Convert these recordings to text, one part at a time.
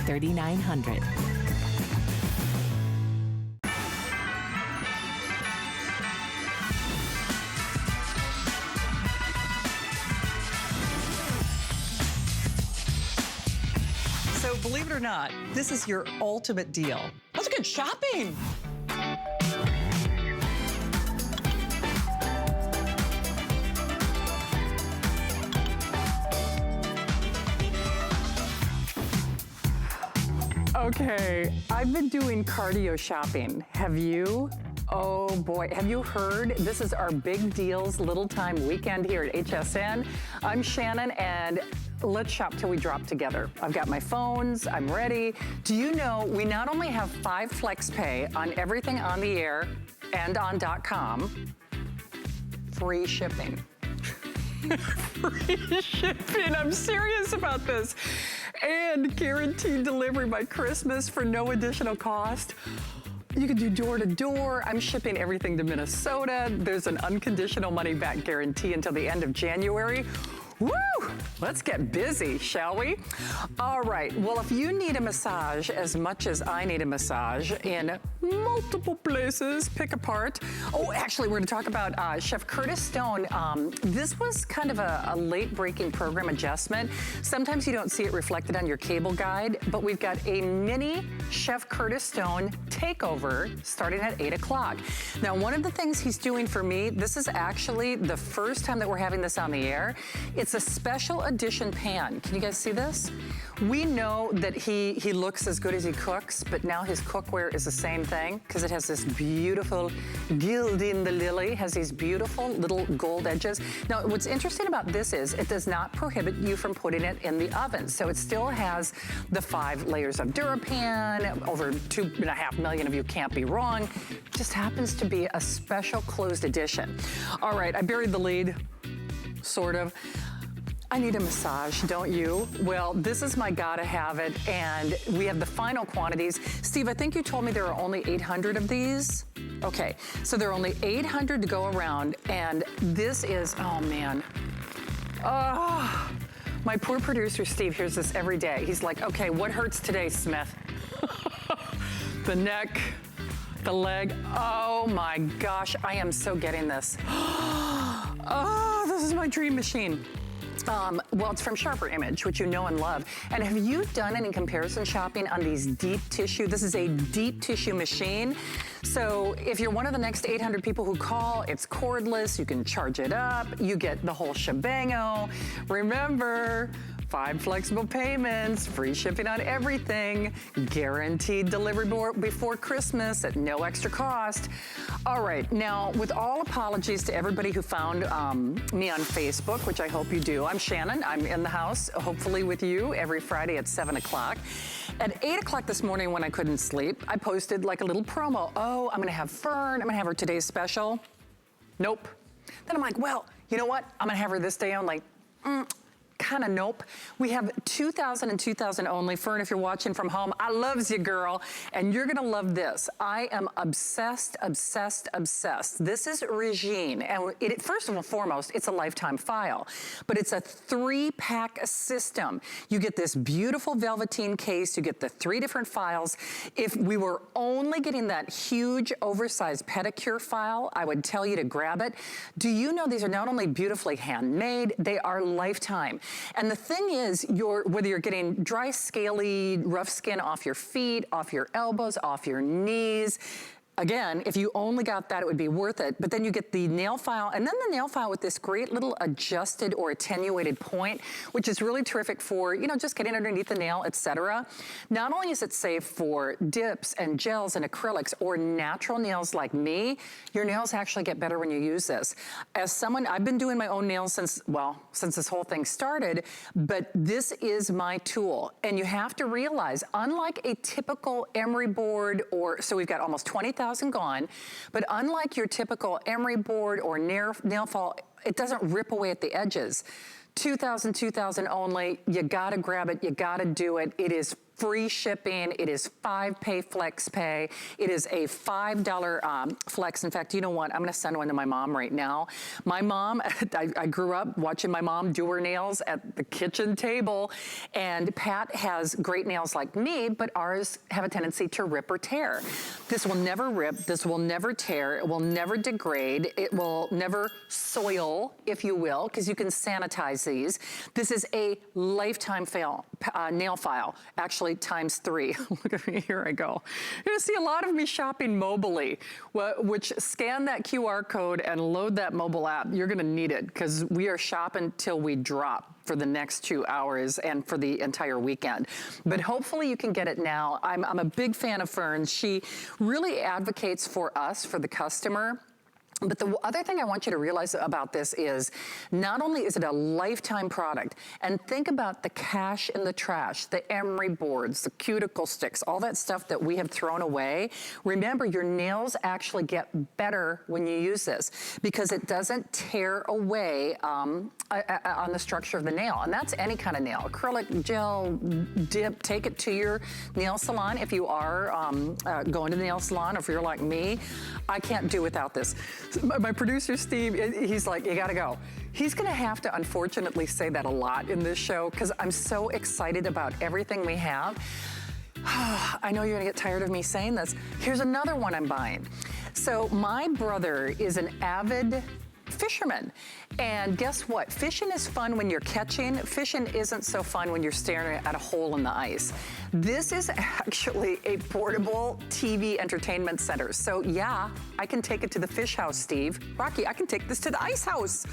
888-434-3900. So believe it or not, this is your ultimate deal. That's good shopping. Okay, I've been doing cardio shopping. Have you? Oh boy, have you heard? This is our big deals little time weekend here at HSN. I'm Shannon and let's shop till we drop together. I've got my phones, I'm ready. Do you know we not only have 5 flex pay on everything on the air and on .com, free shipping. Free shipping, I'm serious about this. And guaranteed delivery by Christmas for no additional cost. You can do door to door. I'm shipping everything to Minnesota. There's an unconditional money back guarantee until the end of January. Woo! Let's get busy, shall we? All right, well, if you need a massage as much as I need a massage in multiple places, pick apart. Oh, actually, we're gonna talk about Chef Curtis Stone. This was kind of a late-breaking program adjustment. Sometimes you don't see it reflected on your cable guide, but we've got a mini Chef Curtis Stone takeover starting at 8 o'clock. Now, one of the things he's doing for me, this is actually the first time that we're having this on the air. It's a special edition pan. Can you guys see this? We know that he looks as good as he cooks, but now his cookware is the same thing because it has this beautiful gilding the lily, has these beautiful little gold edges. Now, what's interesting about this is it does not prohibit you from putting it in the oven. So it still has the 5 layers of DuraPan, over 2.5 million of you can't be wrong. Just happens to be a special closed edition. All right, I buried the lead, sort of. I need a massage, don't you? Well, this is my gotta have it, and we have the final quantities. Steve, I think you told me there are only 800 of these. Okay, so there are only 800 to go around, and this is, oh man. Oh, my poor producer, Steve, hears this every day. He's like, okay, what hurts today, Smith? The neck, the leg. Oh my gosh, I am so getting this. Oh, this is my dream machine. Well, it's from Sharper Image, which you know and love. And have you done any comparison shopping on these deep tissue? This is a deep tissue machine. So if you're one of the next 800 people who call, it's cordless, you can charge it up, you get the whole shebango. Remember, 5 flexible payments, free shipping on everything, guaranteed delivery before Christmas at no extra cost. All right, now with all apologies to everybody who found me on Facebook, which I hope you do. I'm Shannon, I'm in the house, hopefully with you every Friday at 7 o'clock. At 8 o'clock this morning when I couldn't sleep, I posted like a little promo. Oh, I'm gonna have Fern, I'm gonna have her today's special. Nope. Then I'm like, well, you know what? I'm gonna have her this day only. Kind of nope. We have 2,000 and 2,000 only. Fern, if you're watching from home, I loves you, girl. And you're gonna love this. I am obsessed, obsessed, obsessed. This is Regine. And first of all, foremost, it's a lifetime file. But it's a 3-pack system. You get this beautiful velveteen case. You get the 3 different files. If we were only getting that huge, oversized pedicure file, I would tell you to grab it. Do you know these are not only beautifully handmade, they are lifetime. And the thing is, whether you're getting dry, scaly, rough skin off your feet, off your elbows, off your knees, again, if you only got that, it would be worth it. But then you get the nail file, and then the nail file with this great little adjusted or attenuated point, which is really terrific for, you know, just getting underneath the nail, etc. Not only is it safe for dips and gels and acrylics or natural nails like me, your nails actually get better when you use this. As someone, I've been doing my own nails since this whole thing started, but this is my tool. And you have to realize, unlike a typical emery board so we've got almost 20,000 gone, but unlike your typical emery board or nail file, it doesn't rip away at the edges. 2,000 only, you gotta grab it, you gotta do it. It is free shipping. It is 5-pay flex pay. It is a $5 flex. In fact, you know what? I'm gonna send one to my mom right now. My mom, I grew up watching my mom do her nails at the kitchen table, and Pat has great nails like me, but ours have a tendency to rip or tear. This will never rip, this will never tear, it will never degrade, it will never soil, if you will, because you can sanitize these. This is a lifetime nail file, actually ×3. Look at me, here I go. You're gonna see a lot of me shopping mobily, which scan that QR code and load that mobile app. You're gonna need it because we are shopping till we drop for the next 2 hours and for the entire weekend. But hopefully you can get it now. I'm a big fan of Fern's. She really advocates for us, for the customer. But the other thing I want you to realize about this is not only is it a lifetime product, and think about the cash in the trash, the emery boards, the cuticle sticks, all that stuff that we have thrown away. Remember, your nails actually get better when you use this because it doesn't tear away on the structure of the nail. And that's any kind of nail. Acrylic, gel, dip, take it to your nail salon. If you are going to the nail salon, or if you're like me, I can't do without this. My producer, Steve, he's like, you gotta go. He's gonna have to, unfortunately, say that a lot in this show because I'm so excited about everything we have. I know you're gonna get tired of me saying this. Here's another one I'm buying. So my brother is an avid fisherman. And guess what? Fishing is fun when you're catching. Fishing isn't so fun when you're staring at a hole in the ice. This is actually a portable TV entertainment center. So yeah, I can take it to the fish house, Steve. Rocky, I can take this to the ice house.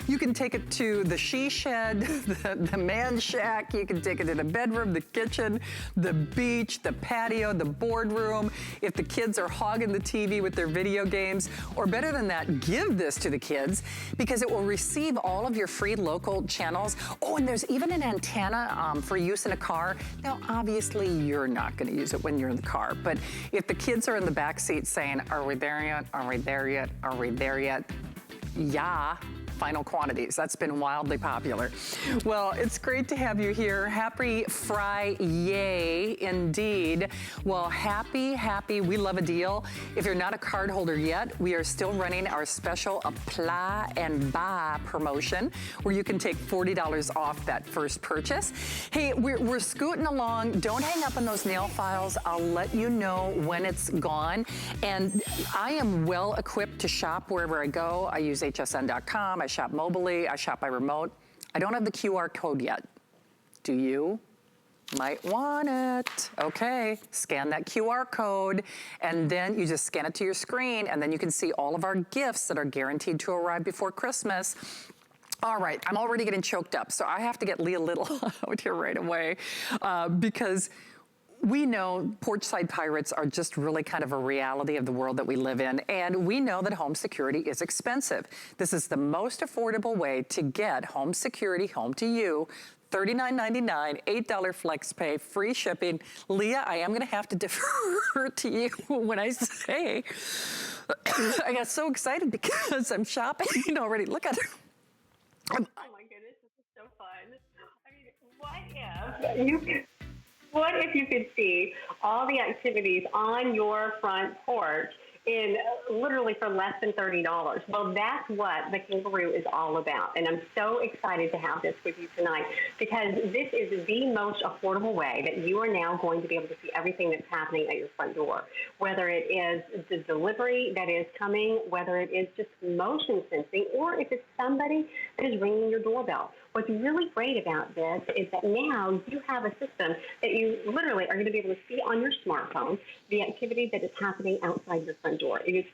You can take it to the she shed, the man shack. You can take it to the bedroom, the kitchen, the beach, the patio, the boardroom. If the kids are hogging the TV with their video games, or better than that, give this to the kids because it will receive all of your free local channels. Oh, and there's even an antenna for use in a car. Now, obviously, you're not going to use it when you're in the car, but if the kids are in the back seat saying, are we there yet? Are we there yet? Are we there yet? Yeah. Final quantities. That's been wildly popular. Well, it's great to have you here. Happy Fry-yay, indeed. Well, happy, we love a deal. If you're not a card holder yet, we are still running our special apply and buy promotion where you can take $40 off that first purchase. Hey, we're scooting along. Don't hang up on those nail files. I'll let you know when it's gone. And I am well equipped to shop wherever I go. I use hsn.com. I shop mobily, I shop by remote. I don't have the QR code yet. Do you? Might want it. Okay, scan that QR code, and then you just scan it to your screen, and then you can see all of our gifts that are guaranteed to arrive before Christmas. All right, I'm already getting choked up, so I have to get Leah Little out here right away because we know porchside pirates are just really kind of a reality of the world that we live in, and we know that home security is expensive. This is the most affordable way to get home security home to you. $39.99, $8 flex pay, free shipping. Leah, I am gonna have to defer to you when I say, I got so excited because I'm shopping already. Look at her. Oh my goodness, this is so fun. I mean, what if you could see all the activities on your front porch in literally for less than $30? Well, that's what the Kangaroo is all about. And I'm so excited to have this with you tonight because this is the most affordable way that you are now going to be able to see everything that's happening at your front door, whether it is the delivery that is coming, whether it is just motion sensing, or if it's somebody that is ringing your doorbell. What's really great about this is that now you have a system that you literally are going to be able to see on your smartphone the activity that is happening outside your front door. It is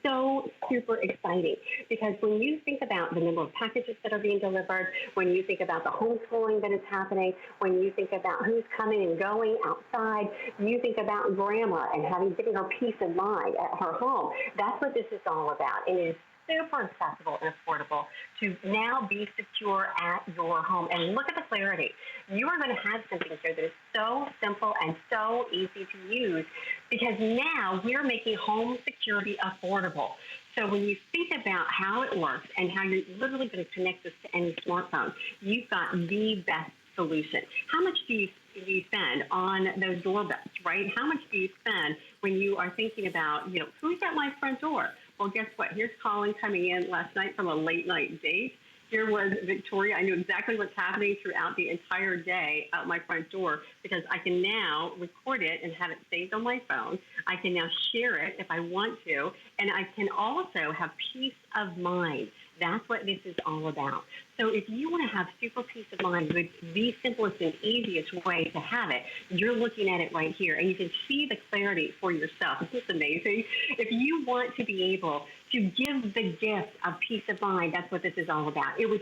so super exciting because when you think about the number of packages that are being delivered, when you think about the homeschooling that is happening, when you think about who's coming and going outside, you think about grandma and getting her peace of mind at her home. That's what this is all about. And it is super accessible and affordable to now be secure at your home. And look at the clarity. You are going to have something here that is so simple and so easy to use because now we're making home security affordable. So when you think about how it works and how you're literally going to connect this to any smartphone, you've got the best solution. How much do you do you spend on those doorbells, right? How much do you spend when you are thinking about, who's at my front door? Well, guess what? Here's Colin coming in last night from a late night date. Here was Victoria. I knew exactly what's happening throughout the entire day out my front door because I can now record it and have it saved on my phone. I can now share it if I want to, and I can also have peace of mind. That's what this is all about. So if you want to have super peace of mind with the simplest and easiest way to have it, you're looking at it right here, and you can see the clarity for yourself. Isn't this amazing? If you want to be able to give the gift of peace of mind, that's what this is all about. It was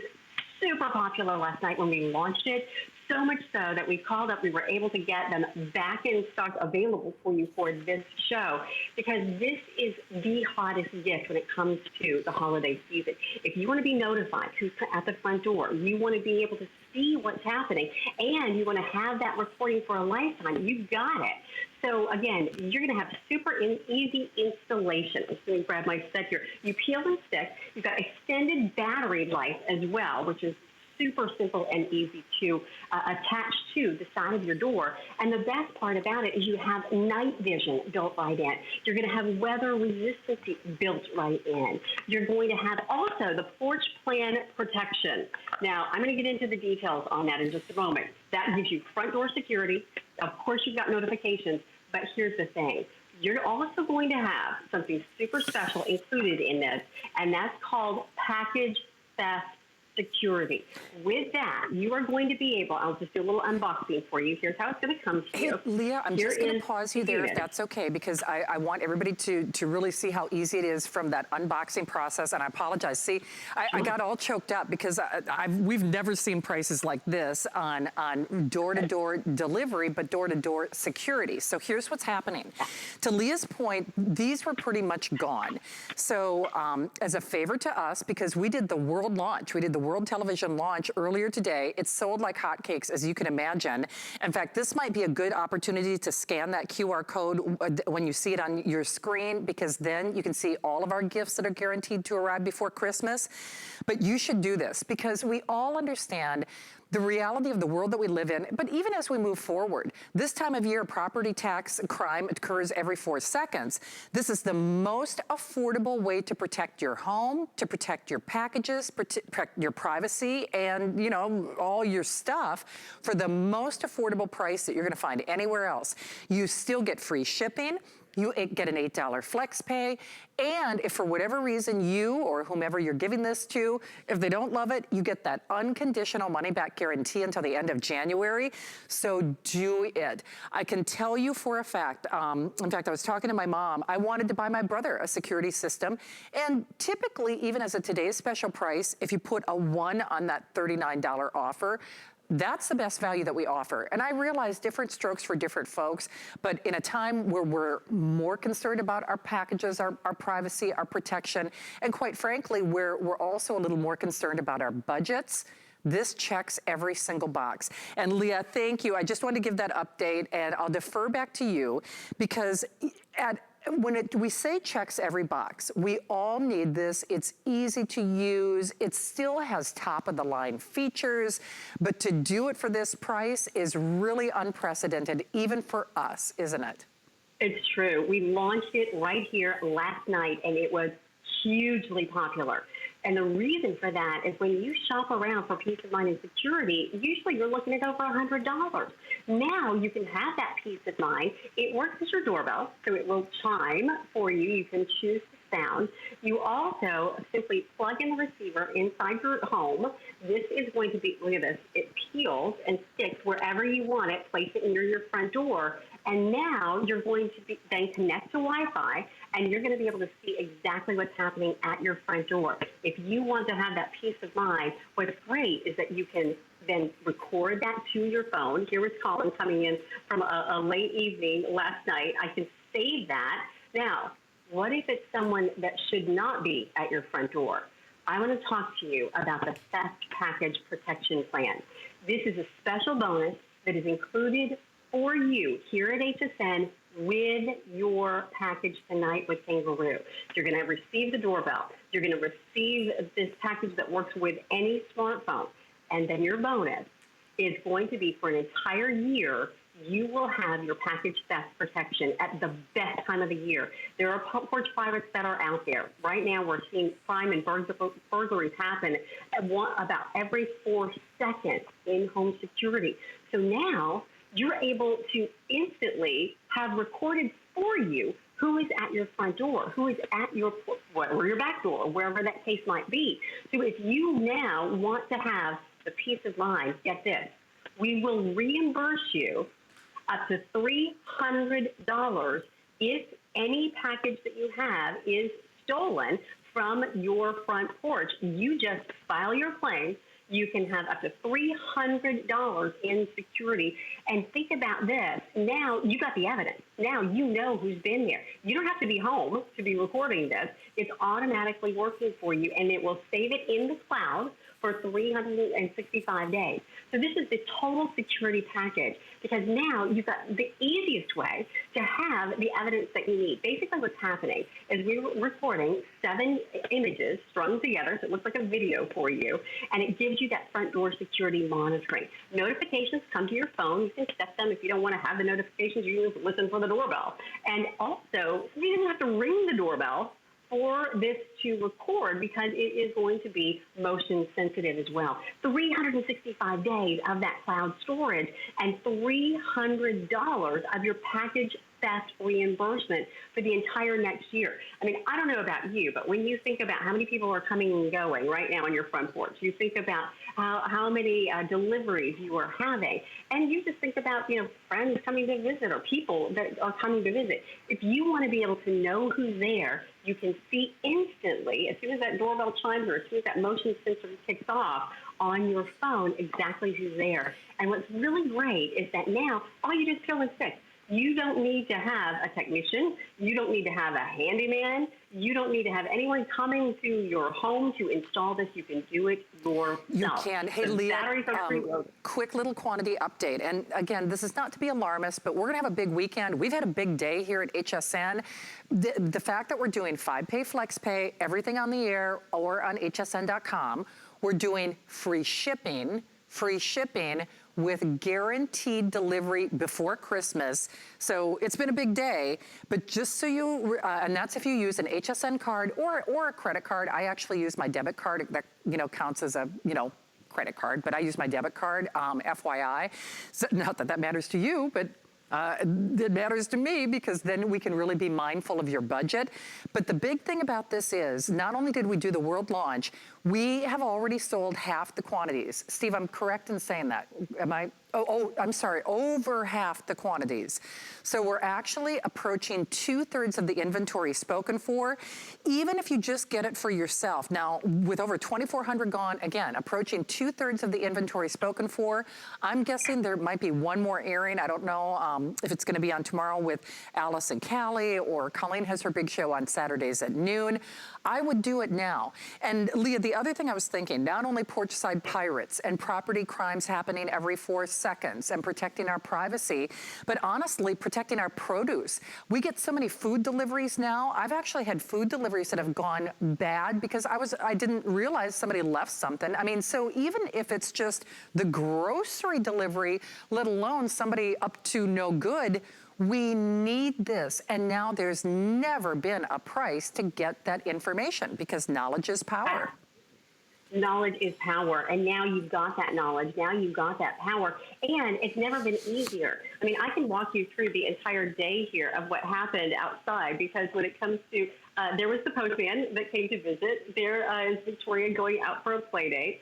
super popular last night when we launched it, so much so that we called up, we were able to get them back in stock available for you for this show, because this is the hottest gift when it comes to the holiday season. If you want to be notified who's at the front door, you want to be able to see what's happening, and you want to have that recording for a lifetime, you got it. So again, you're going to have super easy installation. I'm just going to grab my set here. You peel and stick. You've got extended battery life as well, which is super simple and easy to attach to the side of your door. And the best part about it is you have night vision built right in. You're going to have weather resistance built right in. You're going to have also the porch plan protection. Now, I'm going to get into the details on that in just a moment. That gives you front door security. Of course, you've got notifications, but here's the thing. You're also going to have something super special included in this, and that's called package theft security. With that, you are going to be able, I'll just do a little unboxing for you. Here's how it's going to come to you. Leah, I'm just going to pause you there if that's okay, because I want everybody to really see how easy it is from that unboxing process, and I apologize. See, I got all choked up because we've never seen prices like this on door-to-door delivery, but door-to-door security. So here's what's happening. To Leah's point, these were pretty much gone. So as a favor to us, because we did the world launch, we did the World Television launch earlier today. It's sold like hotcakes, as you can imagine. In fact, this might be a good opportunity to scan that QR code when you see it on your screen, because then you can see all of our gifts that are guaranteed to arrive before Christmas. But you should do this because we all understand the reality of the world that we live in, but even as we move forward, this time of year, property tax crime occurs every 4 seconds. This is the most affordable way to protect your home, to protect your packages, protect your privacy, and all your stuff for the most affordable price that you're gonna find anywhere else. You still get free shipping. You get an $8 flex pay, and if for whatever reason you or whomever you're giving this to, if they don't love it, you get that unconditional money-back guarantee until the end of January. So do it. I can tell you for a fact, in fact, I was talking to my mom, I wanted to buy my brother a security system, and typically, even as a today's special price, if you put a 1 on that $39 offer, that's the best value that we offer. And I realize different strokes for different folks, but in a time where we're more concerned about our packages, our privacy, our protection, and quite frankly, where we're also a little more concerned about our budgets, this checks every single box. And Leah, thank you. I just wanted to give that update, and I'll defer back to you because when we say checks every box, we all need this. It's easy to use. It still has top of the line features, but to do it for this price is really unprecedented, even for us, isn't it? It's true. We launched it right here last night, and it was hugely popular. And the reason for that is when you shop around for peace of mind and security, usually you're looking at over $100. Now you can have that peace of mind. It works as your doorbell, so it will chime for you. You can choose the sound. You also simply plug in the receiver inside your home. This is going to be, look at this, it peels and sticks wherever you want it. Place it near your front door. And now you're going to then connect to Wi-Fi, and you're going to be able to see exactly what's happening at your front door. If you want to have that peace of mind, what's great is that you can then record that to your phone. Here was Colin coming in from a late evening last night. I can save that. Now, what if it's someone that should not be at your front door? I want to talk to you about the Theft Package Protection Plan. This is a special bonus that is included for you here at HSN with your package tonight with Kangaroo. You're going to receive the doorbell. You're going to receive this package that works with any smartphone. And then your bonus is going to be for an entire year. You will have your package theft protection at the best time of the year. There are porch pirates that are out there. Right now, we're seeing crime and burglaries happen about every 4 seconds in home security. So now you're able to instantly have recorded for you who is at your front door, who is at your, or your back door, or wherever that case might be. So if you now want to have the peace of mind, get this, we will reimburse you up to $300 if any package that you have is stolen from your front porch. You just file your claim. You can have up to $300 in security. And think about this. Now you got the evidence. Now you know who's been there. You don't have to be home to be recording this. It's automatically working for you, and it will save it in the cloud for 365 days. So this is the total security package, because now you've got the easiest way to have the evidence that you need. Basically what's happening is we're recording 7 images strung together, so it looks like a video for you, and it gives you that front door security monitoring. Notifications come to your phone. You can set them. If you don't want to have the notifications, you can listen for the doorbell. And also, you don't have to ring the doorbell for this to record, because it is going to be motion sensitive as well. 365 days of that cloud storage and $300 of your package theft reimbursement for the entire next year. I mean, I don't know about you, but when you think about how many people are coming and going right now on your front porch, you think about how many deliveries you are having, and you just think about, friends coming to visit or people that are coming to visit. If you want to be able to know who's there, you can see instantly, as soon as that doorbell chimes or as soon as that motion sensor kicks off on your phone, exactly who's there. And what's really great is that now all you do is fill in 6. You don't need to have a technician. You don't need to have a handyman. You don't need to have anyone coming to your home to install this. You can do it yourself. You can. Hey, Leah, quick little quantity update. And again, this is not to be alarmist, but we're going to have a big weekend. We've had a big day here at HSN. The fact that we're doing 5-pay, flex pay, everything on the air or on hsn.com, we're doing free shipping with guaranteed delivery before Christmas. So it's been a big day, but just so you, and that's if you use an HSN card or a credit card. I actually use my debit card that, counts as a, credit card, but I use my debit card, FYI. So, not that that matters to you, but it matters to me, because then we can really be mindful of your budget. But the big thing about this is, not only did we do the world launch, we have already sold half the quantities. Steve, I'm correct in saying that. Am I? Oh, I'm sorry, over half the quantities. So we're actually approaching 2/3 of the inventory spoken for, even if you just get it for yourself. Now, with over 2,400 gone, again, approaching 2/3 of the inventory spoken for. I'm guessing there might be one more airing. I don't know if it's gonna be on tomorrow with Alice and Callie, or Colleen has her big show on Saturdays at noon. I would do it now. And Leah, the other thing I was thinking, not only porchside pirates and property crimes happening every 4 seconds and protecting our privacy, but honestly, protecting our produce. We get so many food deliveries now. I've actually had food deliveries that have gone bad because I didn't realize somebody left something. I mean, so even if it's just the grocery delivery, let alone somebody up to no good, we need this. And now there's never been a price to get that information, because knowledge is power. Knowledge is power, and now you've got that knowledge, now you've got that power, and it's never been easier. I mean, I can walk you through the entire day here of what happened outside, because when it comes to, there was the postman that came to visit, there is Victoria going out for a play date.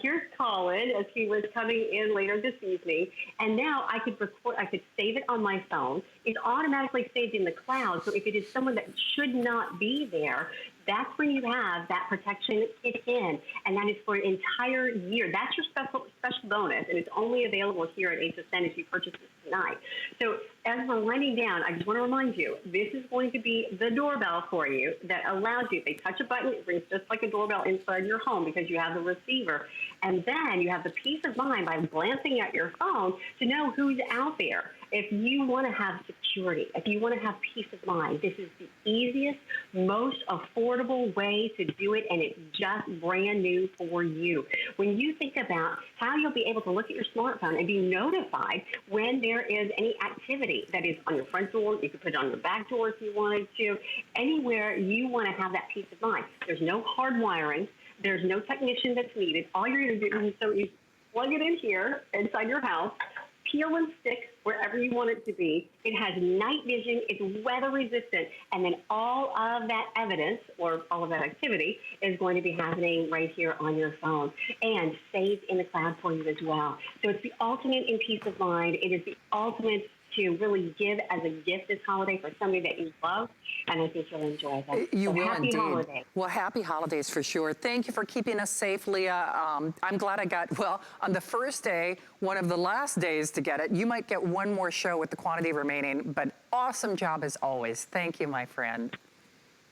Here's Colin as he was coming in later this evening, and now I could record, I could save it on my phone. It's automatically saved in the cloud, so if it is someone that should not be there, that's when you have that protection kick in, and that is for an entire year. That's your special bonus, and it's only available here at HSN if you purchase this tonight. So as we're winding down, I just want to remind you, this is going to be the doorbell for you that allows you, if they touch a button, it rings just like a doorbell inside your home because you have the receiver. And then you have the peace of mind by glancing at your phone to know who's out there. If you want to have security, if you want to have peace of mind, this is the easiest, most affordable way to do it, and it's just brand new for you. When you think about how you'll be able to look at your smartphone and be notified when there is any activity that is on your front door, you could put it on your back door if you wanted to, anywhere you want to have that peace of mind. There's no hard wiring. There's no technician that's needed. All you're going to do is you plug it in here inside your house, peel and stick wherever you want it to be. It has night vision. It's weather resistant. And then all of that evidence or all of that activity is going to be happening right here on your phone and saved in the cloud for you as well. So it's the ultimate in peace of mind. It is the ultimate to really give as a gift this holiday for somebody that you love, and I think you'll enjoy that. You so will happy indeed. Holidays. Well, happy holidays for sure. Thank you for keeping us safe, Leah. I'm glad I got, well, on the first day, one of the last days to get it. You might get one more show with the quantity remaining, but awesome job as always. Thank you, my friend.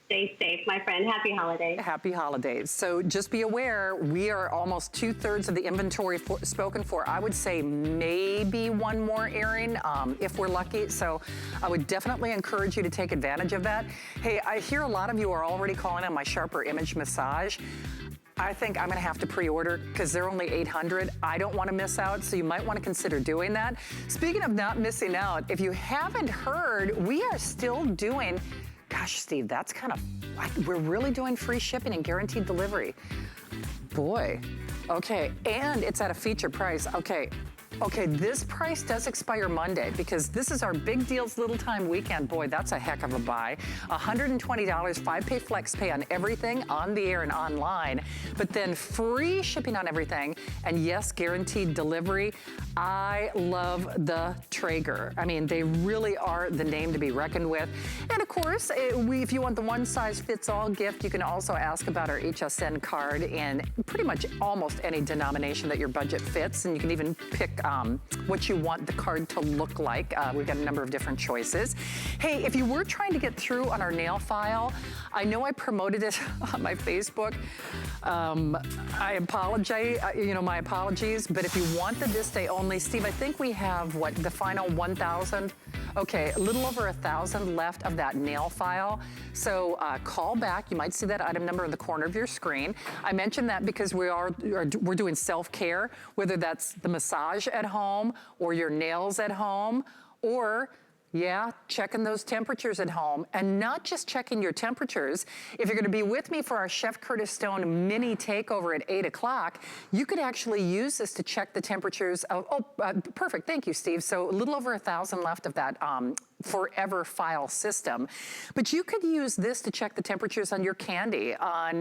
Stay safe, my friend. Happy holidays. Happy holidays. So just be aware, we are almost 2/3 of the inventory spoken for. I would say maybe one more airing if we're lucky. So I would definitely encourage you to take advantage of that. Hey, I hear a lot of you are already calling on my Sharper Image Massage. I think I'm gonna have to pre-order because they're only $800. I don't wanna miss out, so you might wanna consider doing that. Speaking of not missing out, if you haven't heard, we are still doing, gosh, Steve, that's kind of, we're really doing free shipping and guaranteed delivery. Boy, okay, and it's at a feature price. Okay, this price does expire Monday because this is our big deals little time weekend. Boy, that's a heck of a buy. $120, 5-pay flex pay on everything on the air and online, but then free shipping on everything, and yes, guaranteed delivery. I love the Traeger. I mean, they really are the name to be reckoned with. And of course, if you want the one-size-fits-all gift, you can also ask about our HSN card in pretty much almost any denomination that your budget fits, and you can even pick what you want the card to look like. We've got a number of different choices. Hey, if you were trying to get through on our nail file, I know I promoted it on my Facebook. I apologize, my apologies, but if you want the this day only, Steve, I think we have, what, the final 1,000? Okay, a little over 1,000 left of that nail file. So call back. You might see that item number in the corner of your screen. I mentioned that because we're doing self-care, whether that's the massage at home or your nails at home, or yeah, checking those temperatures at home, and not just checking your temperatures. If you're gonna be with me for our Chef Curtis Stone mini takeover at 8 o'clock, you could actually use this to check the temperatures. Perfect, thank you, Steve. So a little over 1,000 left of that forever file system. But you could use this to check the temperatures on your candy, on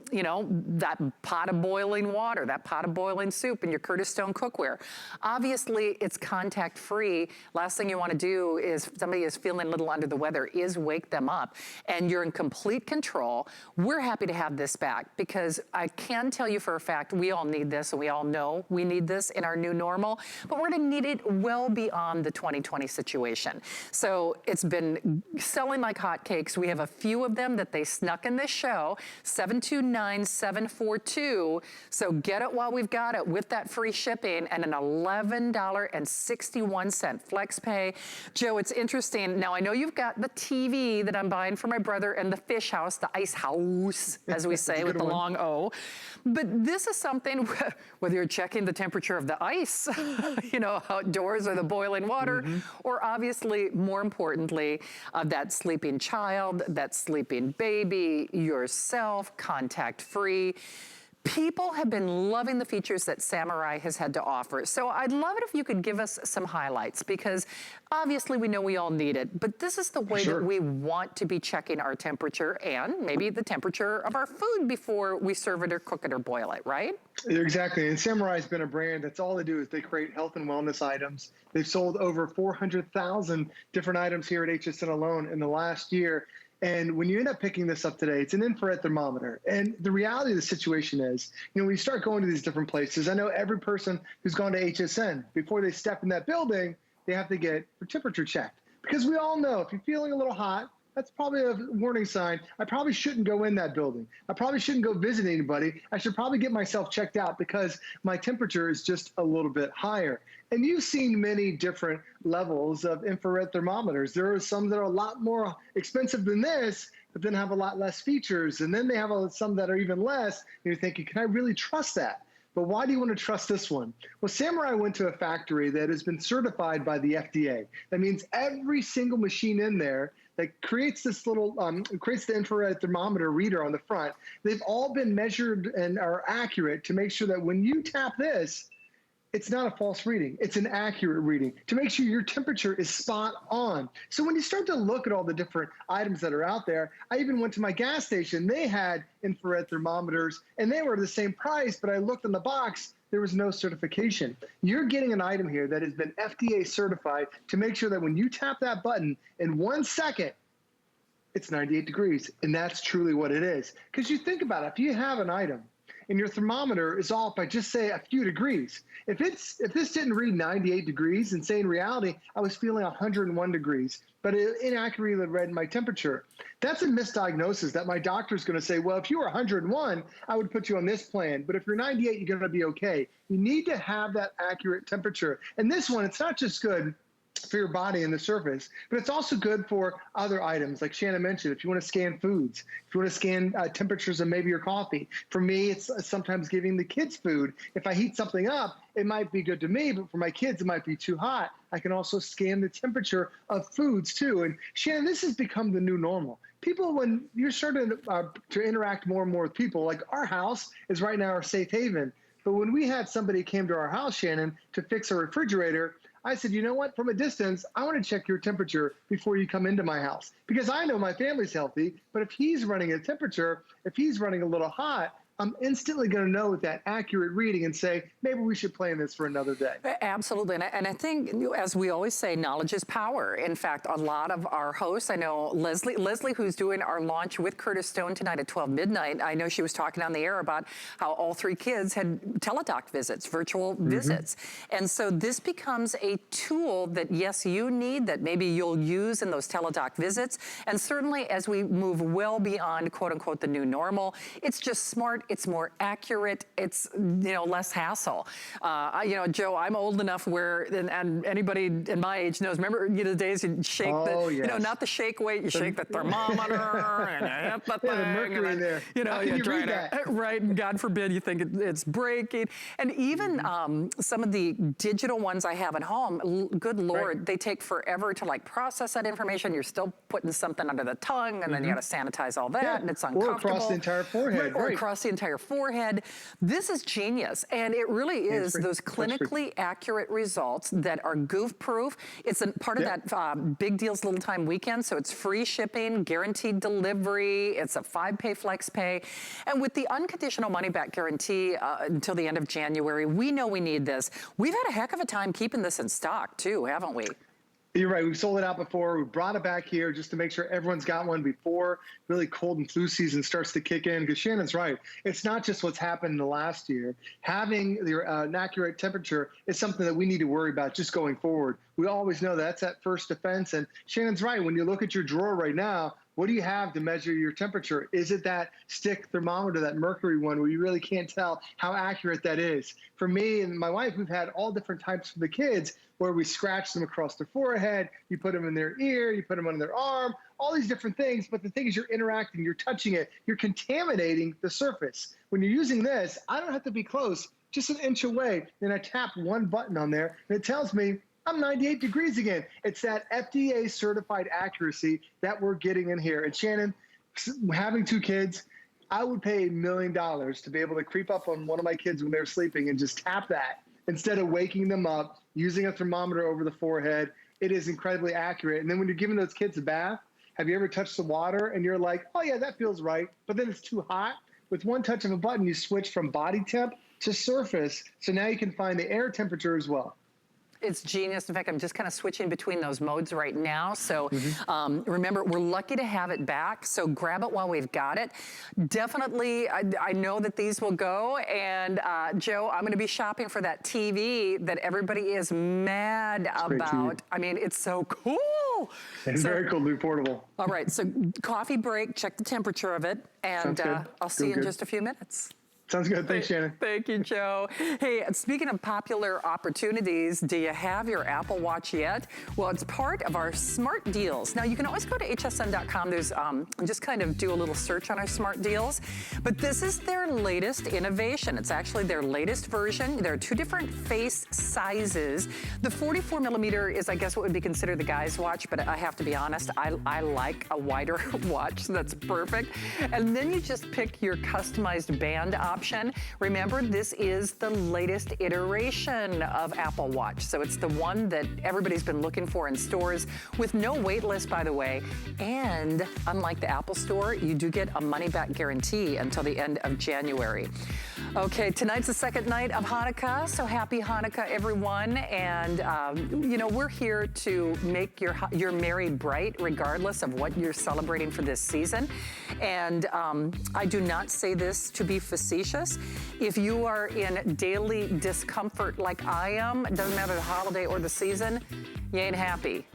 that pot of boiling water, that pot of boiling soup in your Curtis Stone cookware. Obviously, it's contact free. Last thing you wanna do is, if somebody is feeling a little under the weather, is wake them up. And you're in complete control. We're happy to have this back because I can tell you for a fact, we all need this, and we all know we need this in our new normal, but we're gonna need it well beyond the 2020 situation. So it's been selling like hotcakes. We have a few of them that they snuck in this show, 729-742. So get it while we've got it with that free shipping and an $11.61 flex pay. Joe, it's interesting. Now I know you've got the TV that I'm buying for my brother and the fish house, the ice house, as we say with the long O. But this is something, whether you're checking the temperature of the ice, outdoors, or the boiling water, or obviously, more importantly, that sleeping child, that sleeping baby, yourself, contact-free. People have been loving the features that Samurai has had to offer. So I'd love it if you could give us some highlights, because obviously we know we all need it, but this is the way that we want to be checking our temperature and maybe the temperature of our food before we serve it or cook it or boil it, right? Exactly. And Samurai's been a brand that's all they do is they create health and wellness items. They've sold over 400,000 different items here at HSN alone in the last year. And when you end up picking this up today, it's an infrared thermometer. And the reality of the situation is, when you start going to these different places, I know every person who's gone to HSN, before they step in that building, they have to get their temperature checked. Because we all know if you're feeling a little hot, that's probably a warning sign. I probably shouldn't go in that building. I probably shouldn't go visit anybody. I should probably get myself checked out because my temperature is just a little bit higher. And you've seen many different levels of infrared thermometers. There are some that are a lot more expensive than this, but then have a lot less features. And then they have some that are even less. And you're thinking, can I really trust that? But why do you want to trust this one? Well, Samurai went to a factory that has been certified by the FDA. That means every single machine in there that creates this little, creates the infrared thermometer reader on the front, they've all been measured and are accurate to make sure that when you tap this, it's not a false reading. It's an accurate reading to make sure your temperature is spot on. So when you start to look at all the different items that are out there, I even went to my gas station. They had infrared thermometers and they were the same price, but I looked in the box, there was no certification. You're getting an item here that has been FDA certified to make sure that when you tap that button in 1 second, it's 98 degrees. And that's truly what it is. Because you think about it, if you have an item and your thermometer is off by just say a few degrees. If this didn't read 98 degrees and say in reality, I was feeling 101 degrees, but it inaccurately read my temperature. That's a misdiagnosis that my doctor's gonna say, well, if you were 101, I would put you on this plan, but if you're 98, you're gonna be okay. You need to have that accurate temperature. And this one, it's not just good for your body and the surface, but it's also good for other items. Like Shannon mentioned, if you want to scan foods, if you want to scan temperatures of maybe your coffee. For me, it's sometimes giving the kids food. If I heat something up, it might be good to me, but for my kids, it might be too hot. I can also scan the temperature of foods too. And Shannon, this has become the new normal. People, when you're starting to interact more and more with people, like our house is right now our safe haven. But when we had somebody came to our house, Shannon, to fix a refrigerator, I said, you know what, from a distance, I want to check your temperature before you come into my house because I know my family's healthy, but if he's running a temperature, if he's running a little hot, I'm instantly going to know with that accurate reading and say, maybe we should plan this for another day. Absolutely. And I think, as we always say, knowledge is power. In fact, a lot of our hosts, I know Leslie, who's doing our launch with Curtis Stone tonight at 12 midnight, I know she was talking on the air about how all 3 kids had teledoc visits, virtual visits. And so this becomes a tool that, yes, you need, that maybe you'll use in those teledoc visits. And certainly as we move well beyond, quote unquote, the new normal, it's just smart. It's more accurate. It's, less hassle. Joe, I'm old enough where, and anybody in my age knows, remember the days you'd shake not the shake weight, you shake the thermometer and you hit the thing. The mercury in there. How can you read that? Right, and God forbid you think it's breaking. And even some of the digital ones I have at home, good Lord, they take forever to process that information. You're still putting something under the tongue and then you got to sanitize all that and it's uncomfortable. Or across the entire forehead. Or across the entire forehead. This is genius. And it really is those clinically accurate results that are goof-proof. It's a part of that Big Deals Little Time weekend, so it's free shipping, guaranteed delivery, it's a 5-pay flex pay. And with the unconditional money-back guarantee until the end of January, we know we need this. We've had a heck of a time keeping this in stock too, haven't we? You're right. We've sold it out before. We brought it back here just to make sure everyone's got one before really cold and flu season starts to kick in. Because Shannon's right. It's not just what's happened in the last year. Having an accurate temperature is something that we need to worry about just going forward. We always know that's that first defense. And Shannon's right. When you look at your drawer right now, what do you have to measure your temperature? Is it that stick thermometer, that mercury one, where you really can't tell how accurate that is? For me and my wife, we've had all different types for the kids where we scratch them across their forehead, you put them in their ear, you put them on their arm, all these different things. But the thing is, you're interacting, you're touching it, you're contaminating the surface. When you're using this, I don't have to be close, just an inch away. Then I tap one button on there and it tells me I'm 98 degrees again. It's that FDA certified accuracy that we're getting in here. And Shannon, having 2 kids, I would pay $1 million to be able to creep up on one of my kids when they're sleeping and just tap that instead of waking them up, using a thermometer over the forehead. It is incredibly accurate. And then when you're giving those kids a bath, have you ever touched the water and you're like, oh yeah, that feels right, but then it's too hot? With one touch of a button, you switch from body temp to surface. So now you can find the air temperature as well. It's genius. In fact, I'm just kind of switching between those modes right now. So remember, we're lucky to have it back. So grab it while we've got it. Definitely, I know that these will go. And Joe, I'm going to be shopping for that TV that everybody is mad about. I mean, it's so cool. It's very cool to be portable. All right, so coffee break, check the temperature of it. And I'll see you in just a few minutes. Sounds good. Thanks, Shannon. Thank you, Joe. Hey, speaking of popular opportunities, do you have your Apple Watch yet? Well, it's part of our smart deals. Now, you can always go to hsn.com. There's just kind of do a little search on our smart deals. But this is their latest innovation. It's actually their latest version. There are two different face sizes. The 44 millimeter is, I guess, what would be considered the guy's watch, but I have to be honest, I like a wider watch, so that's perfect. And then you just pick your customized band option. Remember, this is the latest iteration of Apple Watch. So it's the one that everybody's been looking for in stores with no wait list, by the way. And unlike the Apple Store, you do get a money-back guarantee until the end of January. Okay, tonight's the second night of Hanukkah, so happy Hanukkah, everyone. And, you know, we're here to make your merry bright, regardless of what you're celebrating for this season. And I do not say this to be facetious. If you are in daily discomfort like I am, it doesn't matter the holiday or the season, you ain't happy.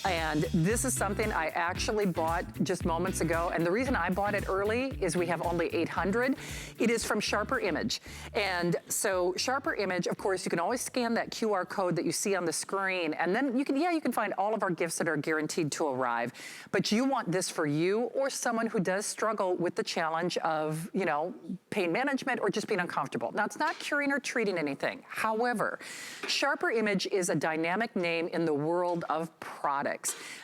And this is something I actually bought just moments ago. And the reason I bought it early is we have only 800. It is from Sharper Image. And so Sharper Image, of course, you can always scan that QR code that you see on the screen. And then you can find all of our gifts that are guaranteed to arrive. But you want this for you or someone who does struggle with the challenge of, you know, pain management or just being uncomfortable. Now, it's not curing or treating anything. However, Sharper Image is a dynamic name in the world of products.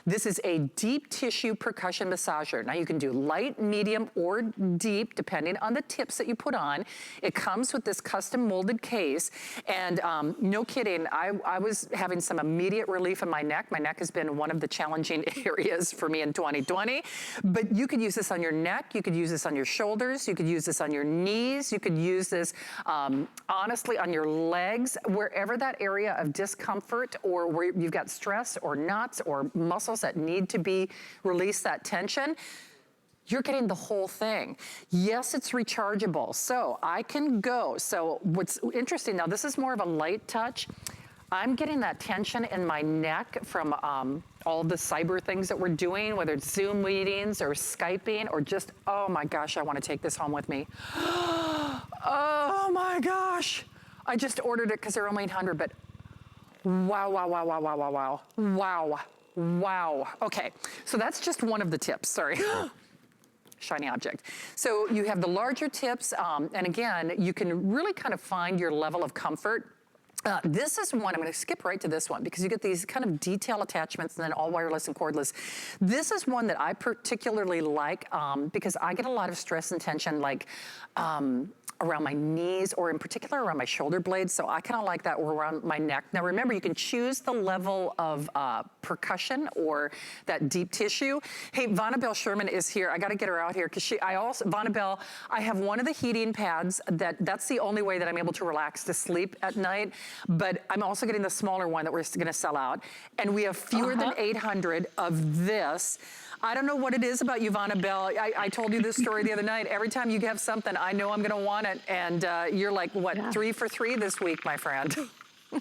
This is a deep tissue percussion massager. Now you can do light, medium, or deep, depending on the tips that you put on. It comes with this custom molded case. And no kidding, I was having some immediate relief in my neck. My neck has been one of the challenging areas for me in 2020. But you could use this on your neck. You could use this on your shoulders. You could use this on your knees. You could use this, honestly, on your legs, wherever that area of discomfort or where you've got stress or knots or muscles that need to be released, that tension, you're getting the whole thing. Yes, it's rechargeable, so I can go. So what's interesting, now this is more of a light touch. I'm getting that tension in my neck from all the cyber things that we're doing, whether it's Zoom meetings or Skyping or just, oh my gosh, I want to take this home with me. Oh my gosh. I just ordered it because they're only 800, but wow, wow, wow, wow, wow, wow, wow, wow. Wow. Okay, so that's just one of the tips, sorry. Shiny object. So you have the larger tips, and again, you can really kind of find your level of comfort. This is one, I'm going to skip right to this one because you get these kind of detail attachments and then all wireless and cordless. This is one that I particularly like because I get a lot of stress and tension like around my knees or in particular around my shoulder blades. So I kind of like that or around my neck. Now remember, you can choose the level of percussion or that deep tissue. Hey, Vonabelle Sherman is here. I got to get her out here because Vonabelle, I have one of the heating pads that's the only way that I'm able to relax to sleep at night. But I'm also getting the smaller one that we're going to sell out. And we have fewer than 800 of this. I don't know what it is about you, Vonabelle. I told you this story the other night. Every time you have something, I know I'm going to want it. And you're like, what, 3 for 3 this week, my friend?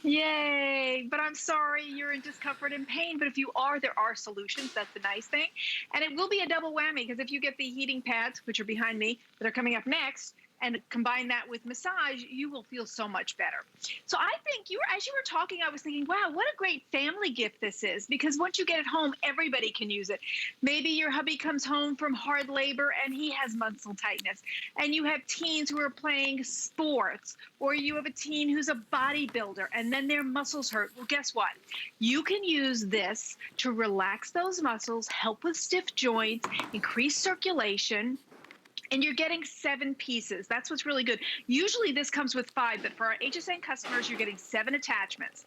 Yay, but I'm sorry you're in discomfort and pain, but if you are, there are solutions. That's the nice thing. And it will be a double whammy because if you get the heating pads, which are behind me, that are coming up next, and combine that with massage, you will feel so much better. So I think as you were talking, I was thinking, wow, what a great family gift this is, because once you get it home, everybody can use it. Maybe your hubby comes home from hard labor and he has muscle tightness, and you have teens who are playing sports, or you have a teen who's a bodybuilder and then their muscles hurt. Well, guess what? You can use this to relax those muscles, help with stiff joints, increase circulation, and you're getting 7 pieces. That's what's really good. Usually this comes with 5, but for our HSN customers, you're getting 7 attachments.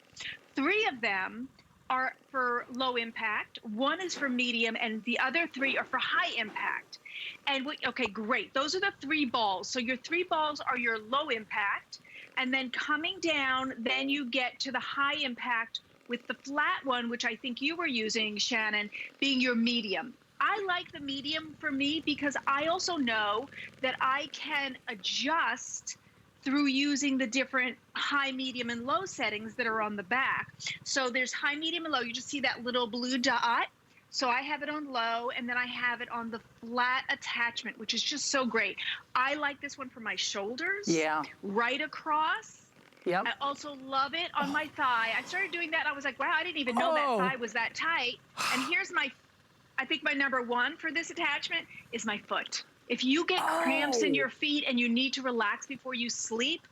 3 of them are for low impact, 1 is for medium, and the other 3 are for high impact. And okay, great. Those are the 3 balls. So your 3 balls are your low impact, and then coming down, then you get to the high impact with the flat one, which I think you were using, Shannon, being your medium. I like the medium for me because I also know that I can adjust through using the different high, medium, and low settings that are on the back. So there's high, medium, and low. You just see that little blue dot. So I have it on low, and then I have it on the flat attachment, which is just so great. I like this one for my shoulders. Yeah. Right across. Yep. I also love it on my thigh. I started doing that, and I was like, wow, I didn't even know that thigh was that tight. And here's I think my number one for this attachment is my foot. If you get cramps in your feet and you need to relax before you sleep,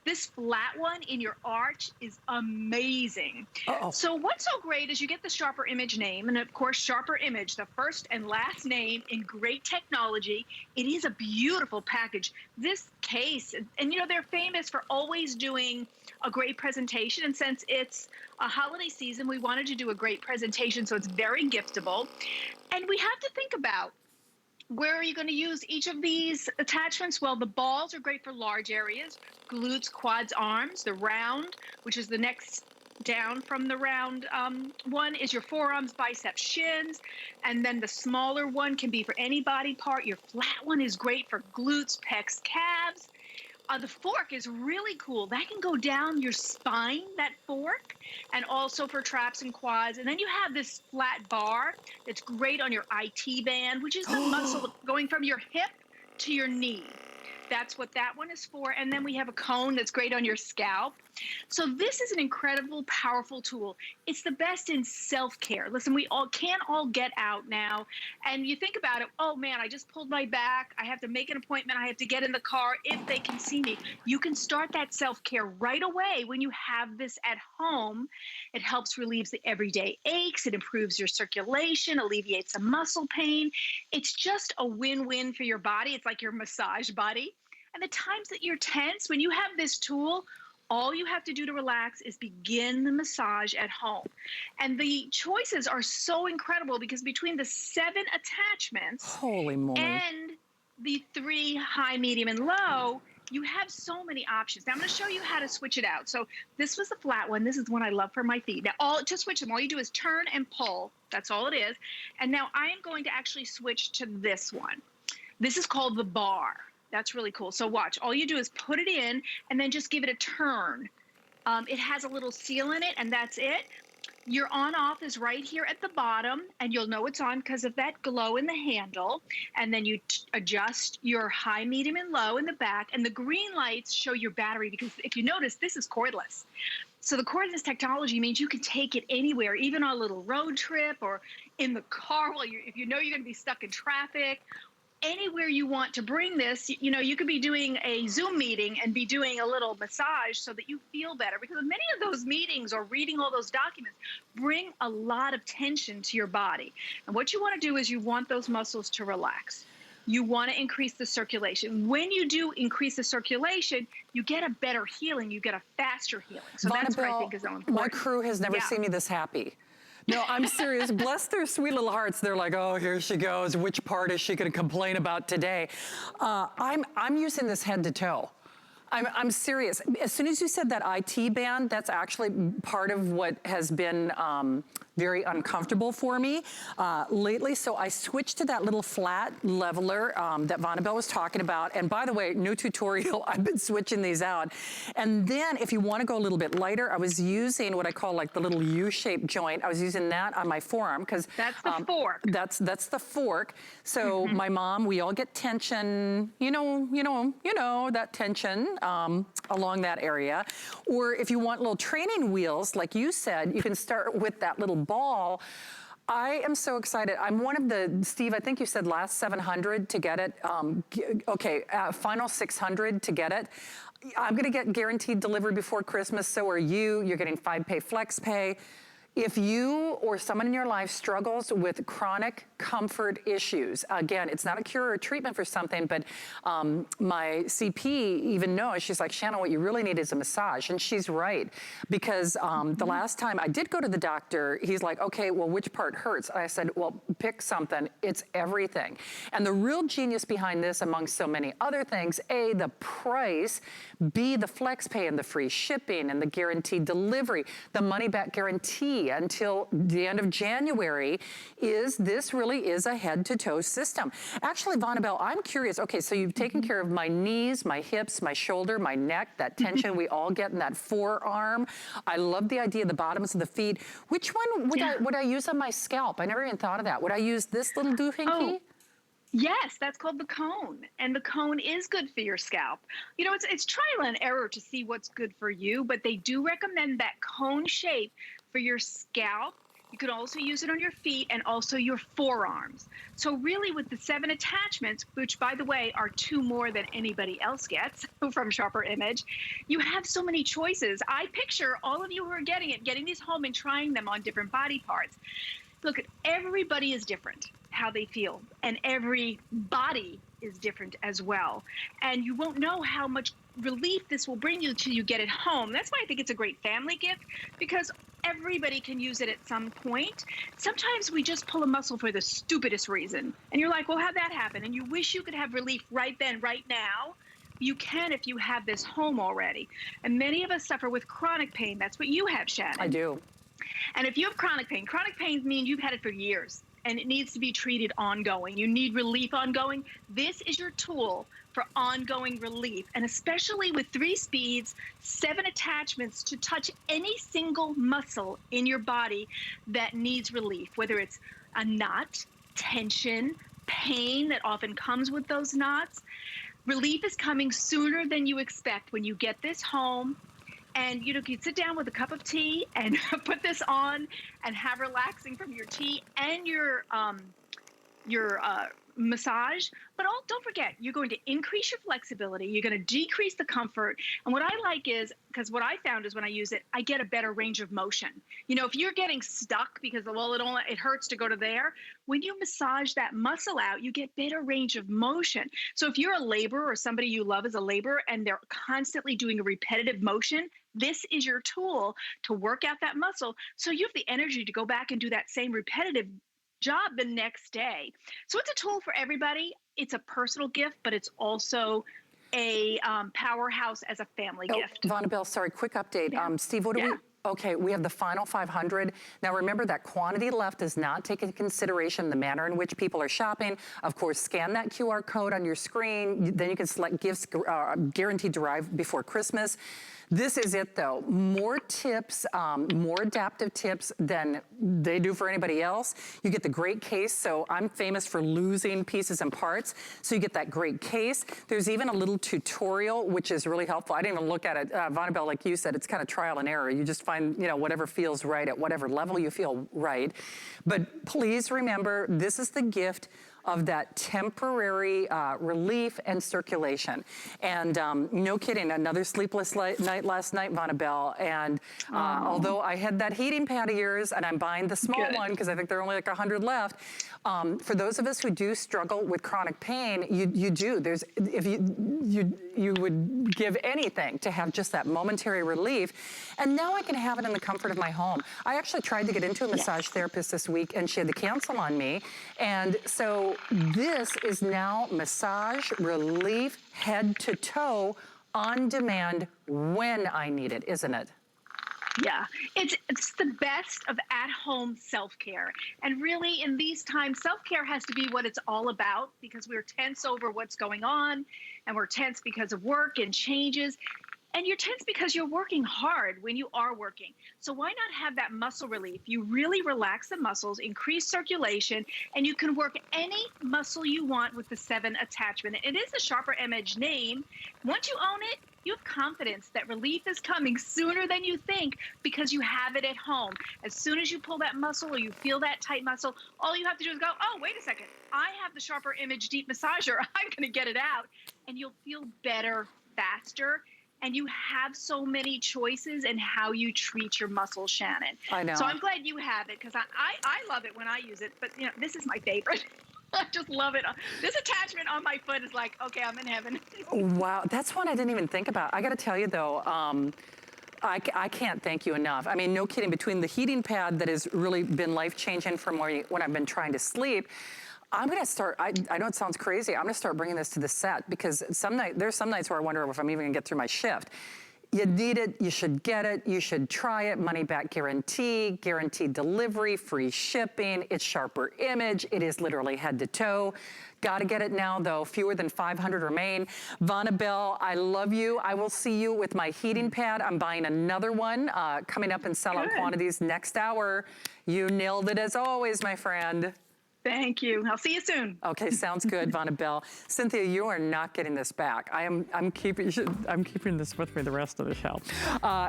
this flat one in your arch is amazing. So what's so great is you get the Sharper Image name, and of course, Sharper Image, the first and last name in great technology. It is a beautiful package. This case, and you know, they're famous for always doing a great presentation, and since it's a holiday season, we wanted to do a great presentation, so it's very giftable. And we have to think about, where are you going to use each of these attachments? Well, the balls are great for large areas, glutes, quads, arms. The round, which is the next down from the round one, is your forearms, biceps, shins. And then the smaller one can be for any body part. Your flat one is great for glutes, pecs, calves. The fork is really cool. That can go down your spine, that fork, and also for traps and quads. And then you have this flat bar that's great on your IT band, which is the muscle going from your hip to your knee. That's what that one is for. And then we have a cone that's great on your scalp. So this is an incredible, powerful tool. It's the best in self-care. Listen, we can't all get out now. And you think about it, oh man, I just pulled my back. I have to make an appointment. I have to get in the car if they can see me. You can start that self-care right away when you have this at home. It helps relieve the everyday aches. It improves your circulation, alleviates the muscle pain. It's just a win-win for your body. It's like your massage buddy. And the times that you're tense, when you have this tool, all you have to do to relax is begin the massage at home. And the choices are so incredible because between the 7 attachments Holy moly. and the 3 high, medium, and low, you have so many options. Now I'm going to show you how to switch it out. So this was the flat one. This is the one I love for my feet. Now to switch them, all you do is turn and pull. That's all it is. And now I am going to actually switch to this one. This is called the bar. That's really cool. So watch, all you do is put it in and then just give it a turn. It has a little seal in it, and that's it. Your on-off is right here at the bottom, and you'll know it's on because of that glow in the handle. And then you adjust your high, medium, and low in the back. And the green lights show your battery because if you notice, this is cordless. So the cordless technology means you can take it anywhere, even on a little road trip or in the car if you know you're going to be stuck in traffic. Anywhere you want to bring this, you know, you could be doing a Zoom meeting and be doing a little massage so that you feel better, because many of those meetings or reading all those documents bring a lot of tension to your body. And what you want to do is you want those muscles to relax. You want to increase the circulation. When you do increase the circulation, you get a better healing. You get a faster healing. So that's what I think is so important. My crew has never seen me this happy. No, I'm serious. Bless their sweet little hearts. They're like, oh, here she goes. Which part is she going to complain about today? I'm using this head to toe. I'm serious. As soon as you said that IT band, that's actually part of what has been very uncomfortable for me lately. So I switched to that little flat leveler that Vonabelle was talking about. And by the way, no tutorial, I've been switching these out. And then if you want to go a little bit lighter, I was using what I call like the little U-shaped joint. I was using that on my forearm because that's the fork. That's the fork. So my mom, we all get tension, you know, that tension along that area. Or if you want little training wheels, like you said, you can start with that little ball. I am so excited. I'm one of the, Steve, I think you said last 700 to get it. Final 600 to get it. I'm gonna get guaranteed delivery before Christmas, so are you. You're getting 5-pay flex pay. If you or someone in your life struggles with chronic comfort issues, again, it's not a cure or a treatment for something, but my CP even knows, she's like, Shannon, what you really need is a massage. And she's right, because the last time I did go to the doctor, he's like, okay, well, which part hurts? I said, well, pick something. It's everything. And the real genius behind this, among so many other things, A, the price, B, the flex pay and the free shipping and the guaranteed delivery, the money back guarantee. free until the end of January. This really is a head-to-toe system. Actually, Vonabelle, I'm curious. Okay, so you've taken care of my knees, my hips, my shoulder, my neck, that tension we all get in that forearm. I love the idea of the bottoms of the feet. Which one would I use on my scalp? I never even thought of that. Would I use this little doohickey? Oh. Yes, that's called the cone. And the cone is good for your scalp. You know, it's trial and error to see what's good for you, but they do recommend that cone shape for your scalp. You could also use it on your feet and also your forearms. So really with the 7 attachments, which by the way are 2 more than anybody else gets from Sharper Image, you have so many choices. I picture all of you who are getting these home and trying them on different body parts. Look, everybody is different how they feel, and every body is different as well. And you won't know how much relief this will bring you till you get it home. That's why I think it's a great family gift, because everybody can use it at some point. Sometimes we just pull a muscle for the stupidest reason. And you're like, well, how'd that happen? And you wish you could have relief right then, right now. You can if you have this home already. And many of us suffer with chronic pain. That's what you have, Shannon. I do. And if you have chronic pain means you've had it for years and it needs to be treated ongoing. You need relief ongoing. This is your tool for ongoing relief. And especially with 3 speeds, 7 attachments to touch any single muscle in your body that needs relief, whether it's a knot, tension, pain that often comes with those knots. Relief is coming sooner than you expect when you get this home. And you sit down with a cup of tea and put this on and have relaxing from your tea and your massage. But don't forget, you're going to increase your flexibility. You're going to decrease the comfort. And what I like is, because what I found is when I use it, I get a better range of motion. You know, if you're getting stuck because, well, it hurts to go to there, when you massage that muscle out, you get better range of motion. So if you're a laborer or somebody you love as a laborer and they're constantly doing a repetitive motion, this is your tool to work out that muscle so you have the energy to go back and do that same repetitive job the next day. So it's a tool for everybody. It's a personal gift, but it's also a powerhouse as a family gift. Vonabelle, sorry, quick update. Yeah. Steve, what do we... Okay, we have the final 500. Now remember that quantity left does not take into consideration the manner in which people are shopping. Of course, scan that QR code on your screen. Then you can select gifts guaranteed to arrive before Christmas. This is it though. More tips, more adaptive tips than they do for anybody else. You get the great case. So I'm famous for losing pieces and parts. So you get that great case. There's even a little tutorial, which is really helpful. I didn't even look at it. Vonabelle, like you said, it's kind of trial and error. You just find, whatever feels right at whatever level you feel right. But please remember, this is the gift of that temporary relief and circulation. And no kidding, another sleepless night last night, Vonabelle. And although I had that heating pad of yours, and I'm buying the small one because I think there are only like 100 left, for those of us who do struggle with chronic pain, you do. If you would give anything to have just that momentary relief. And now I can have it in the comfort of my home. I actually tried to get into a massage therapist this week, and she had to cancel on me. And so this is now massage relief, head to toe, on demand when I need it, isn't it? Yeah, it's the best of at-home self-care. And really, in these times, self-care has to be what it's all about, because we're tense over what's going on, and we're tense because of work and changes. And you're tense because you're working hard when you are working. So why not have that muscle relief? You really relax the muscles, increase circulation, and you can work any muscle you want with the 7 attachment. It is a Sharper Image name. Once you own it, you have confidence that relief is coming sooner than you think because you have it at home. As soon as you pull that muscle or you feel that tight muscle, all you have to do is go, oh, wait a second. I have the Sharper Image Deep Massager. I'm going to get it out. And you'll feel better faster. And you have so many choices in how you treat your muscles, Shannon. I know. So I'm glad you have it, because I love it when I use it. But, this is my favorite. I just love it. This attachment on my foot is like, okay, I'm in heaven. Wow, that's one I didn't even think about. I got to tell you, though, I can't thank you enough. I mean, no kidding, between the heating pad that has really been life-changing from when I've been trying to sleep, I'm going to start, I know it sounds crazy, I'm going to start bringing this to the set, because there's some nights where I wonder if I'm even going to get through my shift. You need it, you should get it, you should try it. Money back guarantee, guaranteed delivery, free shipping. It's sharper image. It is literally head to toe. Got to get it now, though. Fewer than 500 remain. Vonabelle, I love you. I will see you with my heating pad. I'm buying another one coming up in sellout quantities next hour. You nailed it as always, my friend. Thank you. I'll see you soon. Okay, sounds good, Vonabelle. Cynthia, you are not getting this back. I'm keeping this with me the rest of the show.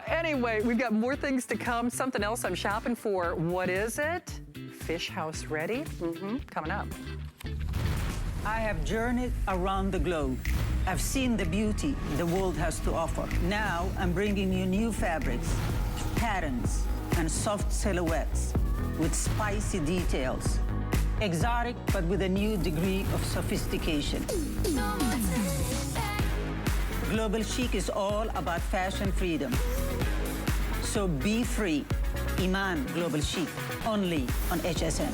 Anyway, we've got more things to come. Something else I'm shopping for. What is it? Fish house ready? Coming up. I have journeyed around the globe. I've seen the beauty the world has to offer. Now I'm bringing you new fabrics, patterns, and soft silhouettes with spicy details. Exotic, but with a new degree of sophistication. Global Chic is all about fashion freedom. So be free. Iman Global Chic, only on HSN.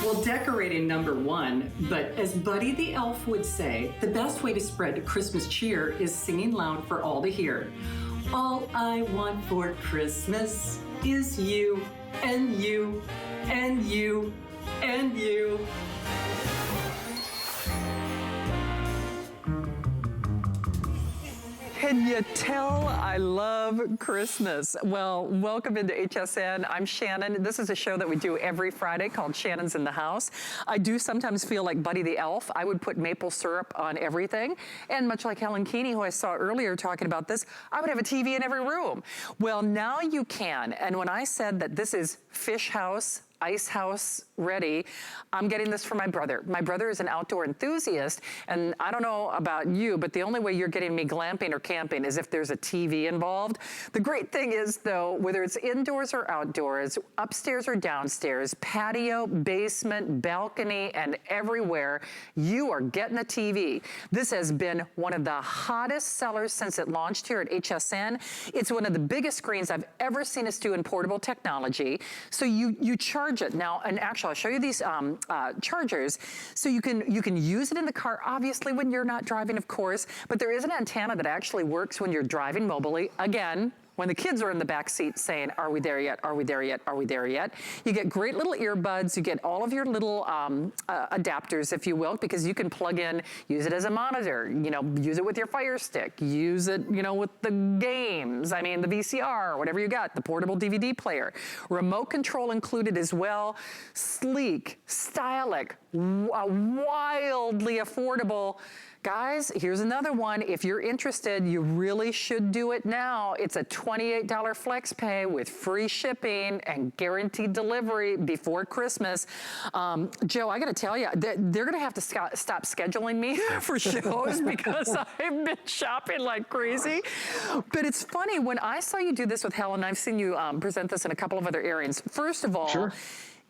Well, decorating #1, but as Buddy the Elf would say, the best way to spread Christmas cheer is singing loud for all to hear. All I want for Christmas is you, and you, and you, and you. Can you tell I love Christmas? Well, welcome into HSN. I'm Shannon. This is a show that we do every Friday called Shannon's in the House. I do sometimes feel like Buddy the Elf. I would put maple syrup on everything. And much like Helen Keeney, who I saw earlier talking about this, I would have a TV in every room. Well, now you can. And when I said that this is Fish House, Ice House ready, I'm getting this for my brother. My brother is an outdoor enthusiast, and I don't know about you, but the only way you're getting me glamping or camping is if there's a TV involved. The great thing is, though, whether it's indoors or outdoors, upstairs or downstairs, patio, basement, balcony, and everywhere, you are getting a TV. This has been one of the hottest sellers since it launched here at HSN. It's one of the biggest screens I've ever seen us do in portable technology. So you charge it now, and actually I'll show you these chargers, so you can use it in the car, obviously when you're not driving, of course, but there is an antenna that actually works when you're driving mobily. Again, when the kids are in the back seat saying, are we there yet? Are we there yet? Are we there yet? You get great little earbuds. You get all of your little adapters, if you will, because you can plug in, use it as a monitor, use it with your Fire Stick, use it, with the games. I mean, the VCR, whatever you got, the portable DVD player. Remote control included as well. Sleek, stylish, wildly affordable. Guys, here's another one. If you're interested, you really should do it now. It's a $28 flex pay with free shipping and guaranteed delivery before Christmas. Joe, I got to tell you, they're going to have to stop scheduling me for shows because I've been shopping like crazy. But it's funny, when I saw you do this with Helen, I've seen you present this in a couple of other areas. First of all, sure.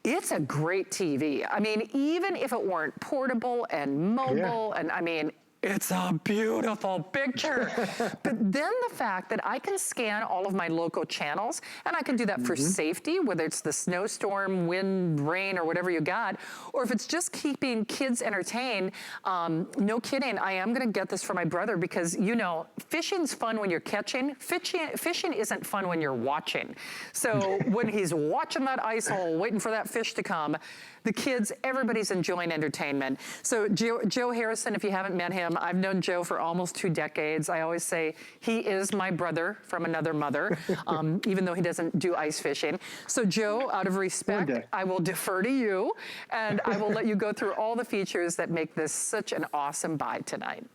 It's a great TV. I mean, even if it weren't portable and mobile, and I mean, it's a beautiful picture. But then the fact that I can scan all of my local channels, and I can do that for safety, whether it's the snowstorm, wind, rain, or whatever you got, or if it's just keeping kids entertained, no kidding, I am gonna get this for my brother because, fishing's fun when you're catching. Fishing isn't fun when you're watching. So when he's watching that ice hole, waiting for that fish to come, the kids, everybody's enjoying entertainment. So Joe Harrison, if you haven't met him, I've known Joe for almost 2 decades. I always say he is my brother from another mother, even though he doesn't do ice fishing. So Joe, out of respect, I will defer to you, and I will let you go through all the features that make this such an awesome buy tonight.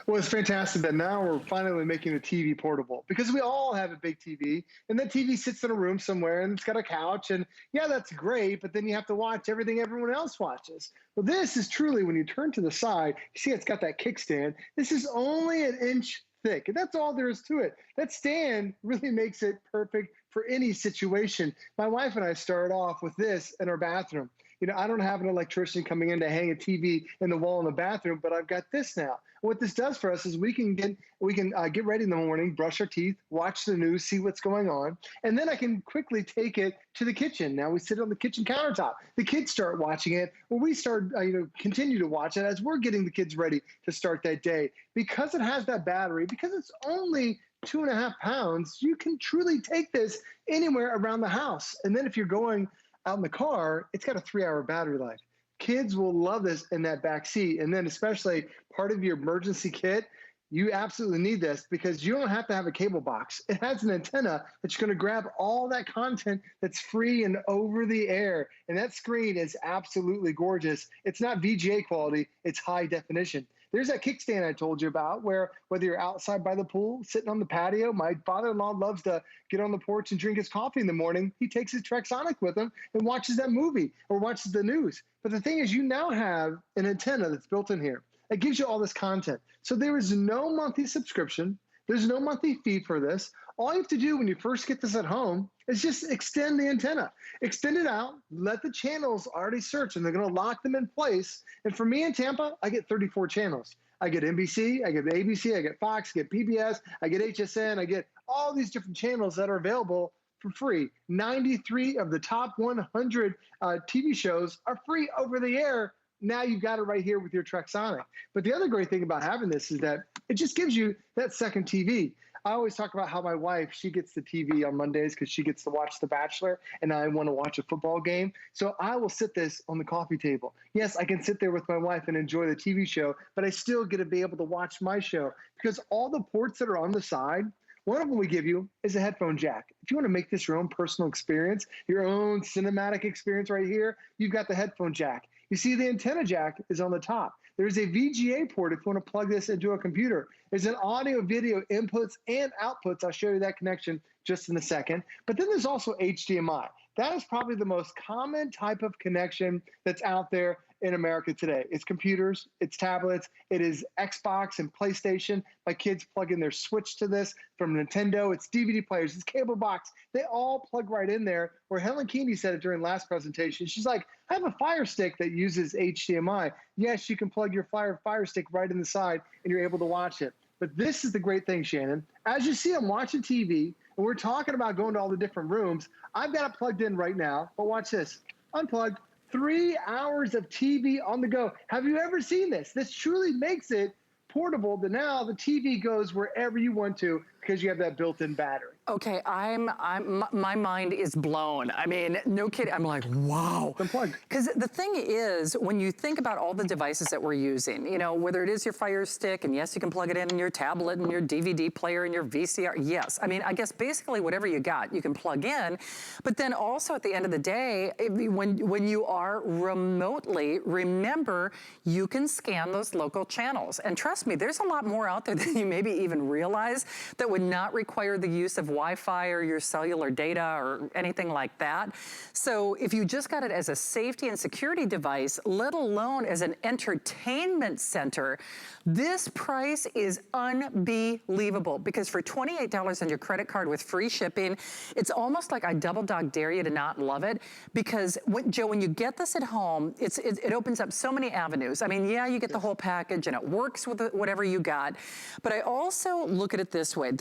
Well, it's fantastic that now we're finally making the TV portable, because we all have a big TV, and that TV sits in a room somewhere and it's got a couch, and yeah, that's great, but then you have to watch everything everyone else watches. Well, this is truly, when you turn to the side, you see it's got that kickstand. This is only 1 inch thick, and that's all there is to it. That stand really makes it perfect for any situation. My wife and I started off with this in our bathroom. I don't have an electrician coming in to hang a TV in the wall in the bathroom, but I've got this now. What this does for us is we can get ready in the morning, brush our teeth, watch the news, see what's going on, and then I can quickly take it to the kitchen. Now we sit on the kitchen countertop. The kids start watching it, or we start continue to watch it as we're getting the kids ready to start that day. Because it has that battery, because it's only 2.5 pounds, you can truly take this anywhere around the house. And then if you're going out in the car, it's got a 3-hour battery life. Kids will love this in that back seat. And then especially part of your emergency kit, you absolutely need this because you don't have to have a cable box. It has an antenna that's going to grab all that content that's free and over the air. And that screen is absolutely gorgeous. It's not VGA quality, it's high definition. There's that kickstand I told you about where whether you're outside by the pool, sitting on the patio, my father-in-law loves to get on the porch and drink his coffee in the morning. He takes his Trexonic with him and watches that movie or watches the news. But the thing is, you now have an antenna that's built in here. It gives you all this content. So there is no monthly subscription. There's no monthly fee for this. All you have to do when you first get this at home is just extend the antenna. Extend it out, let the channels already search, and they're going to lock them in place. And for me in Tampa, I get 34 channels. I get NBC, I get ABC, I get Fox, I get PBS, I get HSN, I get all these different channels that are available for free. 93 of the top 100 TV shows are free over the air. Now you've got it right here with your Trexonic. But the other great thing about having this is that it just gives you that second TV. I always talk about how my wife, she gets the TV on Mondays because she gets to watch The Bachelor, and I want to watch a football game. So I will sit this on the coffee table. Yes, I can sit there with my wife and enjoy the TV show, but I still get to be able to watch my show because all the ports that are on the side, one of them we give you is a headphone jack. If you want to make this your own personal experience, your own cinematic experience right here, you've got the headphone jack. You see the antenna jack is on the top. There's a VGA port if you want to plug this into a computer. There's an audio video inputs and outputs. I'll show you that connection just in a second. But then there's also HDMI. That is probably the most common type of connection that's out there in America today. It's computers, it's tablets, it is Xbox and PlayStation. My kids plug in their Switch to this from Nintendo. It's DVD players, it's cable box. They all plug right in there. Where Helen Keeney said it during last presentation. She's like, I have a Fire Stick that uses HDMI. Yes, you can plug your Fire Stick right in the side and you're able to watch it. But this is the great thing, Shannon. As you see, I'm watching TV, and we're talking about going to all the different rooms. I've got it plugged in right now, but watch this. Unplugged. 3 hours of TV on the go. Have you ever seen this? This truly makes it portable, but now the TV goes wherever you want to because you have that built-in battery. Okay, my mind is blown. I mean, no kidding. I'm like, wow. Unplugged. Because the thing is, when you think about all the devices that we're using, you know, whether it is your Fire Stick, and yes, you can plug it in your tablet and your DVD player and your VCR. Yes, I mean, I guess basically whatever you got, you can plug in. But then also at the end of the day, when you are remotely, remember, you can scan those local channels. And trust me, there's a lot more out there than you maybe even realize that would not require the use of Wi-Fi or your cellular data or anything like that. So if you just got it as a safety and security device, let alone as an entertainment center, this price is unbelievable because for $28 on your credit card with free shipping, it's almost like I double dog dare you to not love it because, Joe, when you get this at home, it opens up so many avenues. I mean, yeah, you get the whole package and it works with whatever you got, but I also look at it this way.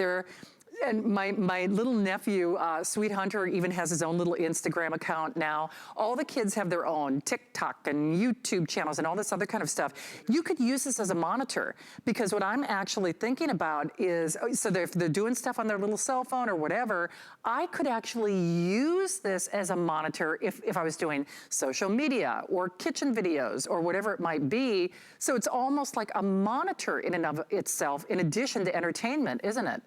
And my little nephew, Sweet Hunter, even has his own little Instagram account now. All the kids have their own TikTok and YouTube channels and all this other kind of stuff. You could use this as a monitor because what I'm actually thinking about is, so if they're doing stuff on their little cell phone or whatever, I could actually use this as a monitor if I was doing social media or kitchen videos or whatever it might be. So it's almost like a monitor in and of itself in addition to entertainment, isn't it?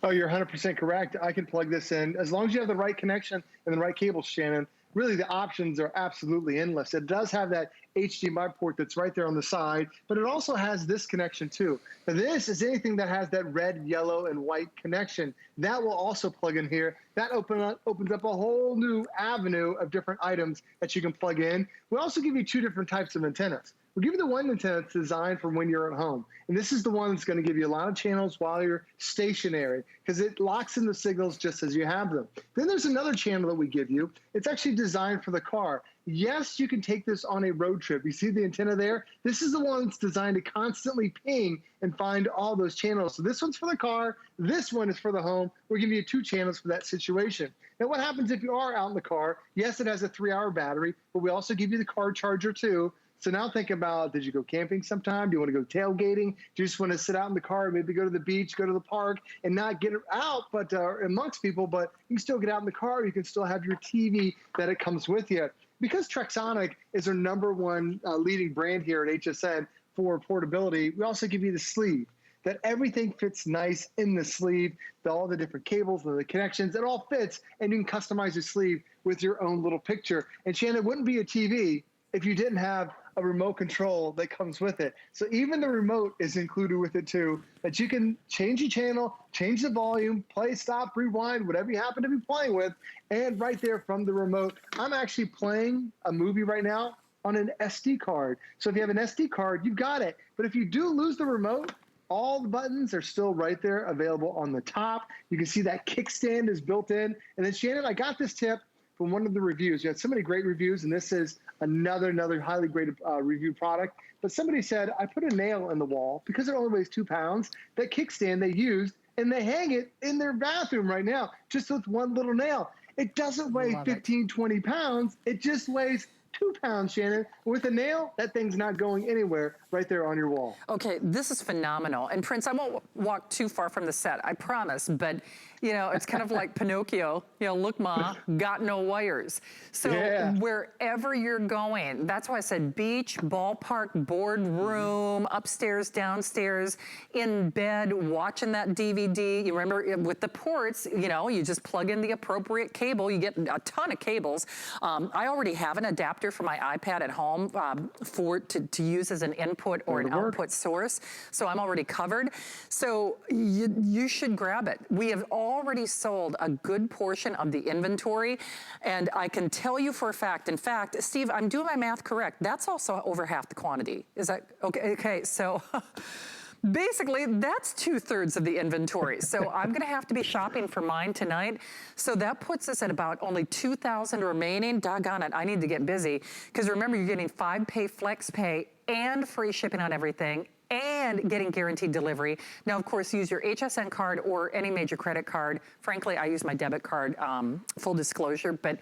Oh, you're 100% correct. I can plug this in. As long as you have the right connection and the right cable, Shannon, really the options are absolutely endless. It does have that HDMI port that's right there on the side, but it also has this connection too. Now, this is anything that has that red, yellow, and white connection. That will also plug in here. That opens up a whole new avenue of different items that you can plug in. We also give you 2 different types of antennas. We'll give you the one antenna that's designed for when you're at home. And this is the one that's going to give you a lot of channels while you're stationary because it locks in the signals just as you have them. Then there's another channel that we give you. It's actually designed for the car. Yes, you can take this on a road trip. You see the antenna there? This is the one that's designed to constantly ping and find all those channels. So this one's for the car. This one is for the home. We're giving you 2 channels for that situation. Now, what happens if you are out in the car? Yes, it has a 3-hour battery, but we also give you the car charger too. So now think about, did you go camping sometime? Do you want to go tailgating? Do you just want to sit out in the car, maybe go to the beach, go to the park, and not get out but amongst people, but you can still get out in the car. You can still have your TV that it comes with you. Because Trexonic is our #1 leading brand here at HSN for portability, we also give you the sleeve, that everything fits nice in the sleeve, all the different cables and the connections, it all fits, and you can customize your sleeve with your own little picture. And Shannon, it wouldn't be a TV if you didn't have a remote control that comes with it. So even the remote is included with it too, that you can change your channel, change the volume, play, stop, rewind, whatever you happen to be playing with, and right there from the remote. I'm actually playing a movie right now on an SD card. So if you have an SD card, you've got it. But if you do lose the remote, all the buttons are still right there available on the top. You can see that kickstand is built in. And then Shannon, I got this tip from one of the reviews. You had so many great reviews, and this is another highly graded review product. But somebody said, I put a nail in the wall because it only weighs 2 pounds. That kickstand they used, and they hang it in their bathroom right now, just with one little nail. It doesn't weigh 15, 20 pounds. It just weighs 2 pounds, Shannon. With a nail, that thing's not going anywhere right there on your wall. Okay, this is phenomenal. And Prince, I won't walk too far from the set, I promise, but you know, it's kind of like Pinocchio, you know, look, Ma, got no wires. So wherever you're going, that's why I said beach, ballpark, boardroom, upstairs, downstairs, in bed, watching that DVD. You remember with the ports, you know, you just plug in the appropriate cable. You get a ton of cables. I already have an adapter for my iPad at home to use as an input or an output source. So I'm already covered. So you should grab it. We have already sold a good portion of the inventory, and I can tell you for a fact, in fact, Steve, I'm doing my math correct. That's also over half the quantity. Is that okay? Okay, so basically that's 2/3 of the inventory. So I'm gonna have to be shopping for mine tonight. So that puts us at about only 2,000 remaining. Doggone it, I need to get busy. Because remember, you're getting 5-pay flex pay and free shipping on everything, and getting guaranteed delivery. Now, of course, use your HSN card or any major credit card. Frankly, I use my debit card, full disclosure, but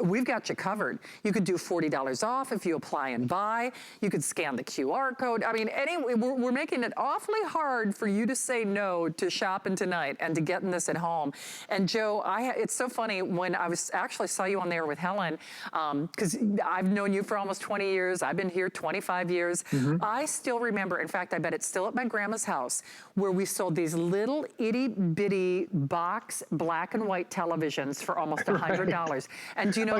we've got you covered. You could do $40 off if you apply and buy. You could scan the QR code. I mean, anyway, we're making it awfully hard for you to say no to shopping tonight and to getting this at home. And Joe, it's so funny, when I actually saw you on there with Helen, because I've known you for almost 20 years. I've been here 25 years. I still remember, in fact, I bet it's still at my grandma's house, where we sold these little itty bitty box black and white televisions for almost $100. And do you know,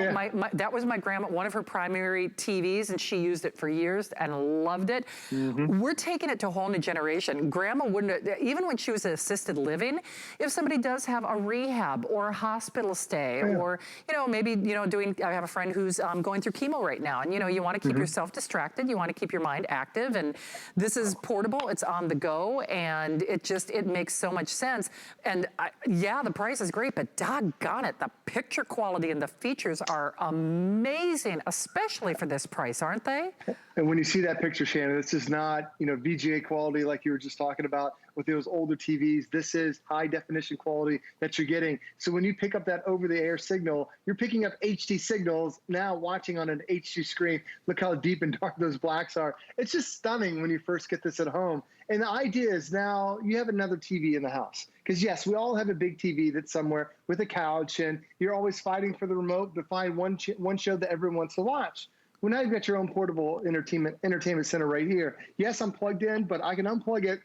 that was my grandma, one of her primary TVs, and she used it for years and loved it. We're taking it to a whole new generation. Grandma wouldn't, even when she was in assisted living, if somebody does have a rehab or a hospital stay, or, you know, maybe, you know, I have a friend who's going through chemo right now, and, you know, you want to keep yourself distracted, you want to keep your mind active, and this is portable, it's on the go, and it makes so much sense. And yeah, the price is great, but doggone it, the picture quality and the features are amazing, especially for this price, aren't they? And when you see that picture, Shannon, this is not, you know, VGA quality like you were just talking about with those older TVs. This is high definition quality that you're getting. So when you pick up that over the air signal, you're picking up HD signals now watching on an HD screen. Look how deep and dark those blacks are. It's just stunning when you first get this at home. And the idea is now you have another TV in the house. Because yes, we all have a big TV that's somewhere with a couch, and you're always fighting for the remote to find one show that everyone wants to watch. Well, now you've got your own portable entertainment center right here. Yes, I'm plugged in, but I can unplug it.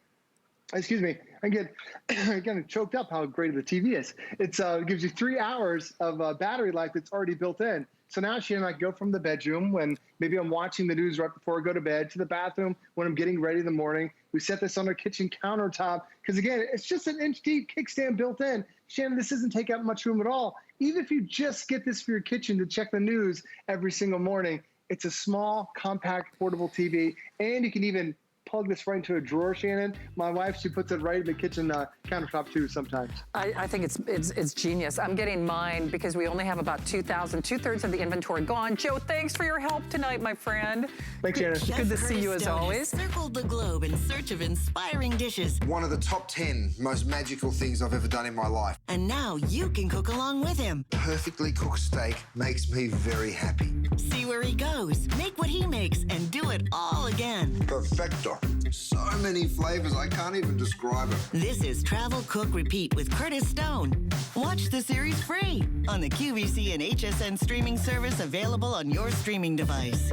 Excuse me, I get again choked up how great the TV is. It gives you 3 hours of battery life that's already built in. So now, Shannon, I go from the bedroom when maybe I'm watching the news right before I go to bed, to the bathroom when I'm getting ready in the morning. We set this on our kitchen countertop because, again, it's just an inch deep kickstand built in. Shannon, this doesn't take up much room at all. Even if you just get this for your kitchen to check the news every single morning, It's a small, compact, portable TV, and you can even plug this right into a drawer, Shannon. My wife, she puts it right in the kitchen countertop too sometimes. I think it's genius. I'm getting mine because we only have about 2,000, 2/3 of the inventory gone. Joe, thanks for your help tonight, my friend. Thanks, Shannon. Good to see you as always. Circled the globe in search of inspiring dishes. One of the top 10 most magical things I've ever done in my life. And now you can cook along with him. Perfectly cooked steak makes me very happy. See where he goes, make what he makes, and do it all again. Perfecto. So many flavors, I can't even describe it. This is Travel, Cook, Repeat with Curtis Stone. Watch the series free on the QVC and HSN streaming service available on your streaming device.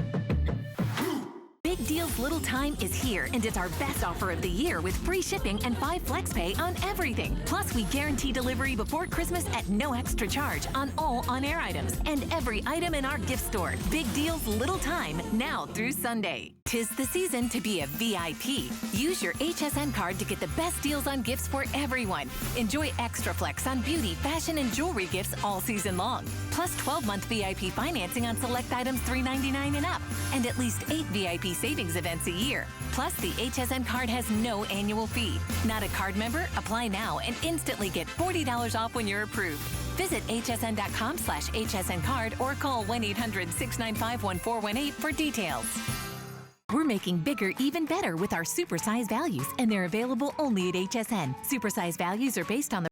Big Deals Little Time is here, and it's our best offer of the year with free shipping and 5 flex pay on everything. Plus, we guarantee delivery before Christmas at no extra charge on all on-air items and every item in our gift store. Big Deals Little Time, now through Sunday. 'Tis the season to be a VIP. Use your HSN card to get the best deals on gifts for everyone. Enjoy extra flex on beauty, fashion, and jewelry gifts all season long. Plus 12-month VIP financing on select items $3.99 and up, and at least 8 VIP savings events a year. Plus, the HSN card has no annual fee. Not a card member? Apply now and instantly get $40 off when you're approved. Visit hsn.com/HSN card or call 1-800-695-1418 for details. We're making bigger even better with our supersize values, and they're available only at HSN. Supersize values are based on the